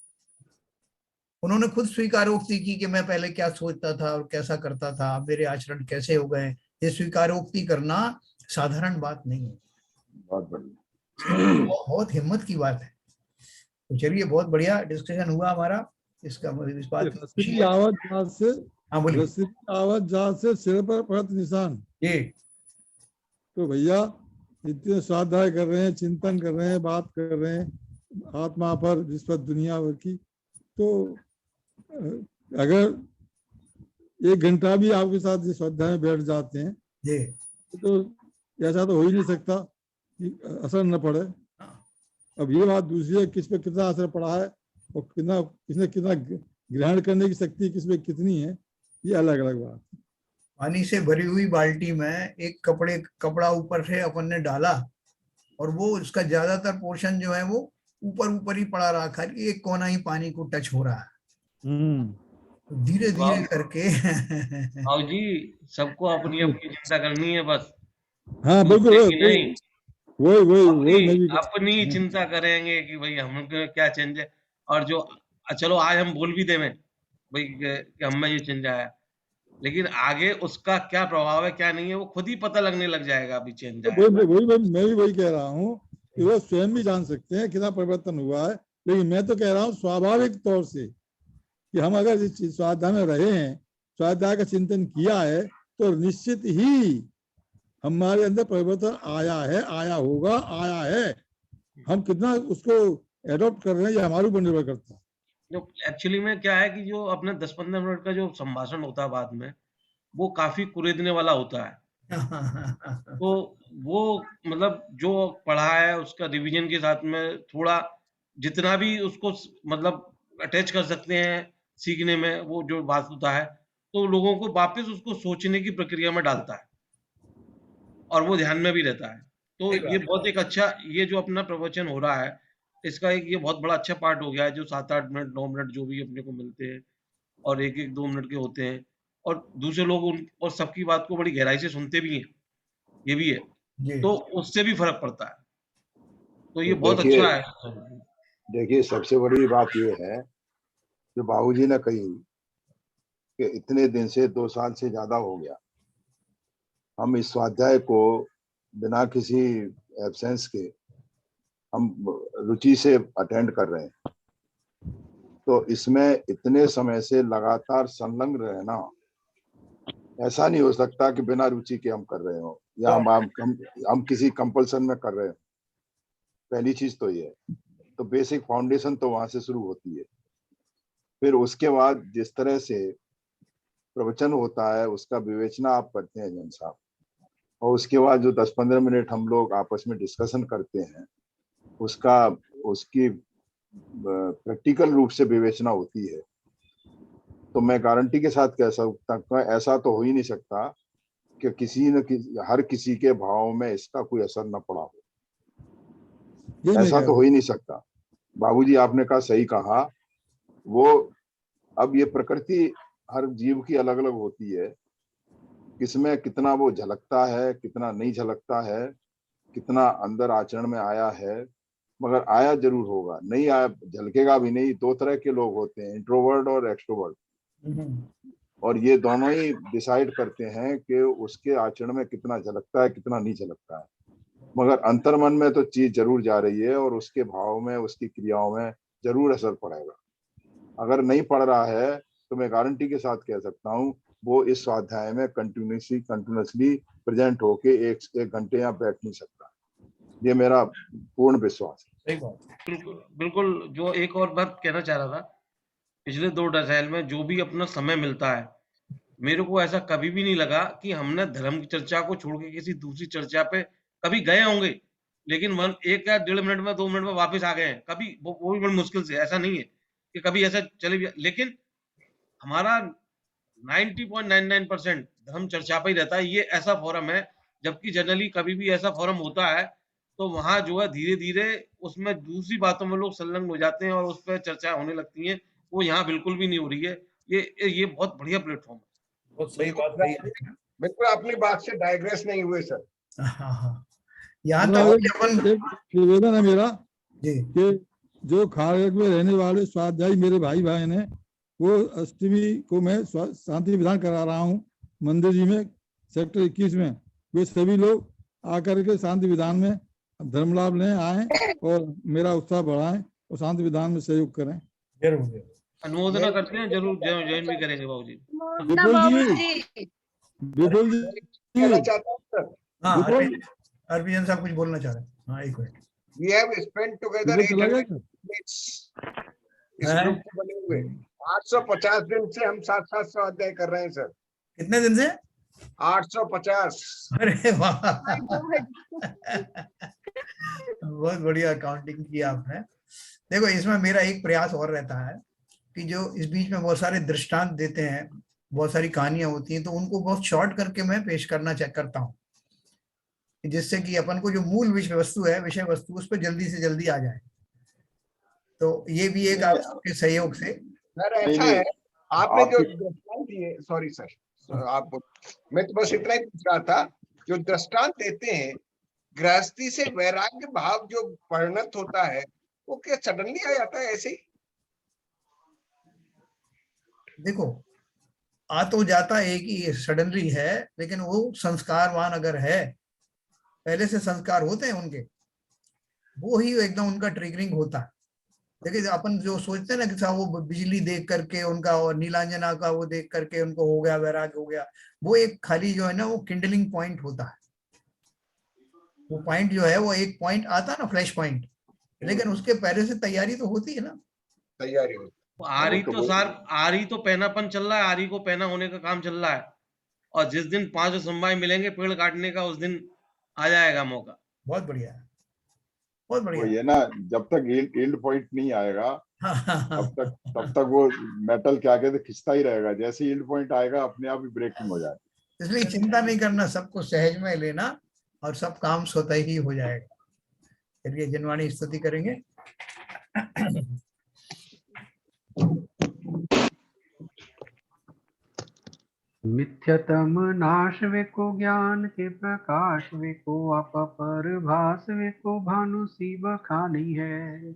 उन्होंने खुद स्वीकारोक्ति की कि मैं पहले क्या सोचता था और कैसा करता था, मेरे आचरण कैसे हो गए। ये स्वीकारोक्ति करना साधारण बात नहीं है, बहुत बढ़िया, बहुत हिम्मत की बात है। तो चलिए, बहुत बढ़िया डिस्कशन हुआ हमारा इसका, इस बात की खुशी रसीदी है। आवाज जहां से, हाँ बोलिए रसीदी आवाज जहां से सिर पर पड़त निशान। जी। तो भैया इतने स्वाध्याय कर रहे हैं, चिंतन कर रहे हैं, बात कर रहे हैं आत्मा पर, जिस पर दुनिया भर की, तो अगर 1 घंटा भी आपके साथ इस स्वाध्याय में बैठ जाते हैं जी, तो ऐसा तो हो ही नहीं सकता कि असर न पड़े। अब ये बात दूसरी है, किस पे कितना असर पड़ा है और कितना किसने कितना ग्रहण करने की शक्ति किस पे कितनी है, ये अलग अलग बात है। पानी से भरी हुई बाल्टी में एक कपड़ा ऊपर से अपन ने डाला और वो उसका ज्यादातर पोर्शन जो है वो ऊपर ही पड़ा रहा, खाली एक कोना ही पानी को टच हो रहा है। धीरे धीरे करके आओ जी, सबको अपनी अपनी चिंता करनी है बस। हाँ बिल्कुल, नहीं, वही अपनी चिंता करेंगे कि भाई हमको क्या चेंज है, और जो चलो आज हम बोल भी दे में भाई कि हम में ये चेंज आया, लेकिन आगे उसका क्या प्रभाव है क्या नहीं है वो खुद ही पता लगने लग जाएगा। अभी चेंज आया, मैं भी वही कह रहा हूँ कि वो स्वयं भी जान सकते हैं कितना परिवर्तन हुआ है, लेकिन मैं तो कह रहा हूँ स्वाभाविक तौर से कि हम अगर इस स्वाध्याय में रहे हैं, स्वाध्याय का चिंतन किया है, तो निश्चित ही हमारे अंदर परिवर्तन आया है, आया होगा, आया है। हम कितना उसको एडॉप्ट कर रहे हैं ये हमारे ऊपर निर्भर करता है। जो एक्चुअली में क्या है कि जो अपने 10-15 मिनट का जो संभाषण होता है बाद में, वो काफी कुरेदने वाला होता है। तो वो मतलब जो पढ़ा है उसका रिवीजन के साथ में थोड़ा जितना भी उसको मतलब अटैच कर सकते हैं सीखने में, वो जो बात होता है तो लोगों को वापस उसको सोचने की प्रक्रिया में डालता है और वो ध्यान में भी रहता है। तो ये बहुत एक अच्छा, ये जो अपना प्रवचन हो रहा है इसका एक ये बहुत बड़ा अच्छा पार्ट हो गया है, जो 7-8 मिनट 9 मिनट जो भी अपने को मिलते हैं और 1-1 2 मिनट के होते हैं, और दूसरे लोग उन और सबकी बात को बड़ी गहराई से सुनते भी हैं, ये भी है, तो उससे भी फर्क पड़ता है। तो ये बहुत अच्छा है। देखिए सबसे बड़ी बात ये है जो बाबूजी ने कही कि इतने दिन से 2 साल से ज्यादा हो गया हम इस स्वाध्याय को बिना किसी एब्सेंस के हम रुचि से अटेंड कर रहे हैं। तो इसमें इतने समय से लगातार संलग्न रहना, ऐसा नहीं हो सकता कि बिना रुचि के हम कर रहे हो या हम किसी कंपल्सन में कर रहे हो। पहली चीज तो ये, तो बेसिक फाउंडेशन तो वहां से शुरू होती है। फिर उसके बाद जिस तरह से प्रवचन होता है उसका विवेचना आप करते हैं जन साहब, और उसके बाद जो 10-15 मिनट हम लोग आपस में डिस्कशन करते हैं उसकी प्रैक्टिकल रूप से विवेचना होती है। तो मैं गारंटी के साथ कह सकता हूँ ऐसा तो हो ही नहीं सकता कि हर किसी के भाव में इसका कोई असर न पड़ा हो, ऐसा तो हो ही नहीं सकता। बाबूजी आपने कहा, सही कहा, वो अब ये प्रकृति हर जीव की अलग अलग होती है, किसमें कितना वो झलकता है कितना नहीं झलकता है, कितना अंदर आचरण में आया है, मगर आया जरूर होगा, नहीं आया झलकेगा भी नहीं। 2 तरह के लोग होते हैं, इंट्रोवर्ट और एक्सट्रोवर्ट, और ये दोनों ही डिसाइड करते हैं कि उसके आचरण में कितना झलकता है कितना नहीं झलकता है। मगर अंतर्मन में तो चीज जरूर जा रही है और उसके भाव में उसकी क्रियाओं में जरूर असर पड़ेगा। अगर नहीं पड़ रहा है तो मैं गारंटी के साथ कह सकता हूँ वो इस स्वाध्याय में कंटिन्यूसली प्रेजेंट होके 1 घंटे यहाँ बैठ नहीं सकता। ये मेरा पूर्ण विश्वास है। बिल्कुल। जो एक और बात कहना चाह रहा था, पिछले 2 दशक में जो भी अपना समय मिलता है, मेरे को ऐसा कभी भी नहीं लगा कि हमने धर्म की चर्चा को छोड़ के किसी दूसरी चर्चा पे कभी गए होंगे, लेकिन 1 या 1.5 मिनट में 2 मिनट में वापस आ गए हैं कभी, वो भी बड़ी मुश्किल से। ऐसा नहीं है कि कभी ऐसा चले भी, लेकिन हमारा 90.99% धर्म चर्चा पे ही रहता है। ये ऐसा फोरम है, जबकि जनरली कभी भी ऐसा फोरम होता है तो वहां जो है धीरे धीरे उसमें दूसरी बातों में लोग संलग्न हो जाते हैं और उस पर चर्चा होने लगती है। वो यहाँ बिल्कुल भी नहीं हो रही है। ये बहुत बढ़िया प्लेटफॉर्म है। बहुत सही बात कही। बिल्कुल अपनी बात से डाइग्रेस नहीं हुए सर। यहाँ तक निवेदन है मेरा कि जो खारग में रहने वाले स्वाध्यायी मेरे भाई बहन हैं वो अष्टमी को मैं शांति विधान करा रहा हूँ मंदिर जी में, सेक्टर 21 में। वे सभी लोग आकर के शांति विधान में धर्म लाभ लें, आए और मेरा उत्साह बढ़ाएं और शांति विधान में सहयोग करें। जरूर अनुमोदना करते हैं, जरूर ज्वाइन भी करेंगे बाबूजी। विपुल जी कहना चाहता हूँ सर, हाँ, विपुल हरभजन साहब कुछ बोलना चाह रहे हैं। हाँ, एक minute. we have spent together विपुल चला 800 गया? minutes इस ग्रुप को बने हुए 850 दिन से हम 700 स्वाध्याय कर रहे हैं सर। कितने दिन से? 850। अरे वाह, बहुत बढ़िया काउंटिंग की आपने। देखो, इसमें मेरा एक प्रयास और रहता है कि जो इस बीच में बहुत सारे दृष्टांत देते हैं, बहुत सारी कहानियां होती हैं, तो उनको बहुत शॉर्ट करके मैं पेश करना करता हूँ, जिससे कि अपन को जो मूल विषय वस्तु उस पर जल्दी से जल्दी आ जाए। तो ये भी एक आपके सहयोग से। सर ऐसा है, आपने जो दृष्टांत दिए, सॉरी सर आप, मैं तो बस इतना ही पूछ रहा था, जो दृष्टांत देते हैं गृहस्थी से वैराग्य भाव जो परिणत होता है, वो क्या सडनली आ जाता है ऐसे ही? देखो, आ तो जाता एक ही सडनली है, लेकिन वो संस्कारवान अगर है, पहले से संस्कार होते हैं उनके, वो ही एकदम उनका ट्रिगरिंग होता है। देखिए, अपन जो सोचते हैं ना कि साहब वो बिजली देख करके उनका और नीलांजना का वो देख करके उनको हो गया, वैराग्य हो गया, वो एक खाली जो है ना वो किंडलिंग पॉइंट होता है। वो पॉइंट जो है वो एक पॉइंट आता है ना, फ्लैश पॉइंट, लेकिन उसके पहले से तैयारी तो होती है ना। तैयारी होती आरी तो पहनापन चल रहा है, आरी को पहना होने का काम चल रहा है, और जिस दिन 5 समवाय मिलेंगे पेड़ काटने का, उस दिन आ जाएगा मौका। बहुत बढ़िया है, बहुत बढ़िया। ये ना, जब तक एंड पॉइंट नहीं आएगा तब तक वो मेटल क्या कहते खिंचता ही रहेगा। जैसे एंड पॉइंट आएगा अपने आप ही ब्रेकिंग हो जाएगी। इसलिए चिंता नहीं करना, सबको सहज में लेना और सब काम स्वतः ही हो जाएगा। चलिए जनवाणी स्तुति करेंगे। मिथ्यतम नाश वे को ज्ञान के प्रकाश वे को अपपर भास वे को भानु सी बखानी है।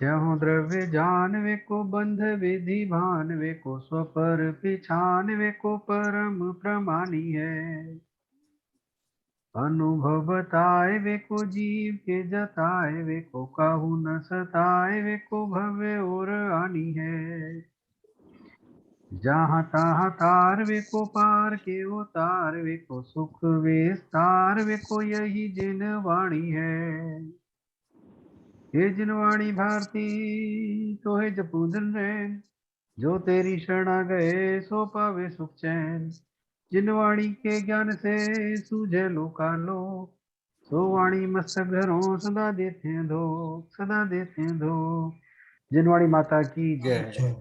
यहो द्रव्य जान वे को बंध विधि भान वे को स्वपर पिछान वे को परम प्रमानी है। अनुभव बताए वे को जीव के जताए वे को काहू न सताए वे को भव्य और आनी है। जहाँ तहाँ तार वे को पार के उतार वे को सुख विस्तार वे को यही जिन वाणी है। ये जिन वाणी भारती तो है जपूदन रैन, जो तेरी शरणा गए सो पावे सुख चैन। जिन वाणी के ज्ञान से सूझे लोकालो, सो वाणी मस्तक धरो सदा देते दो, सदा देते दो। जिन वाणी माता की जय।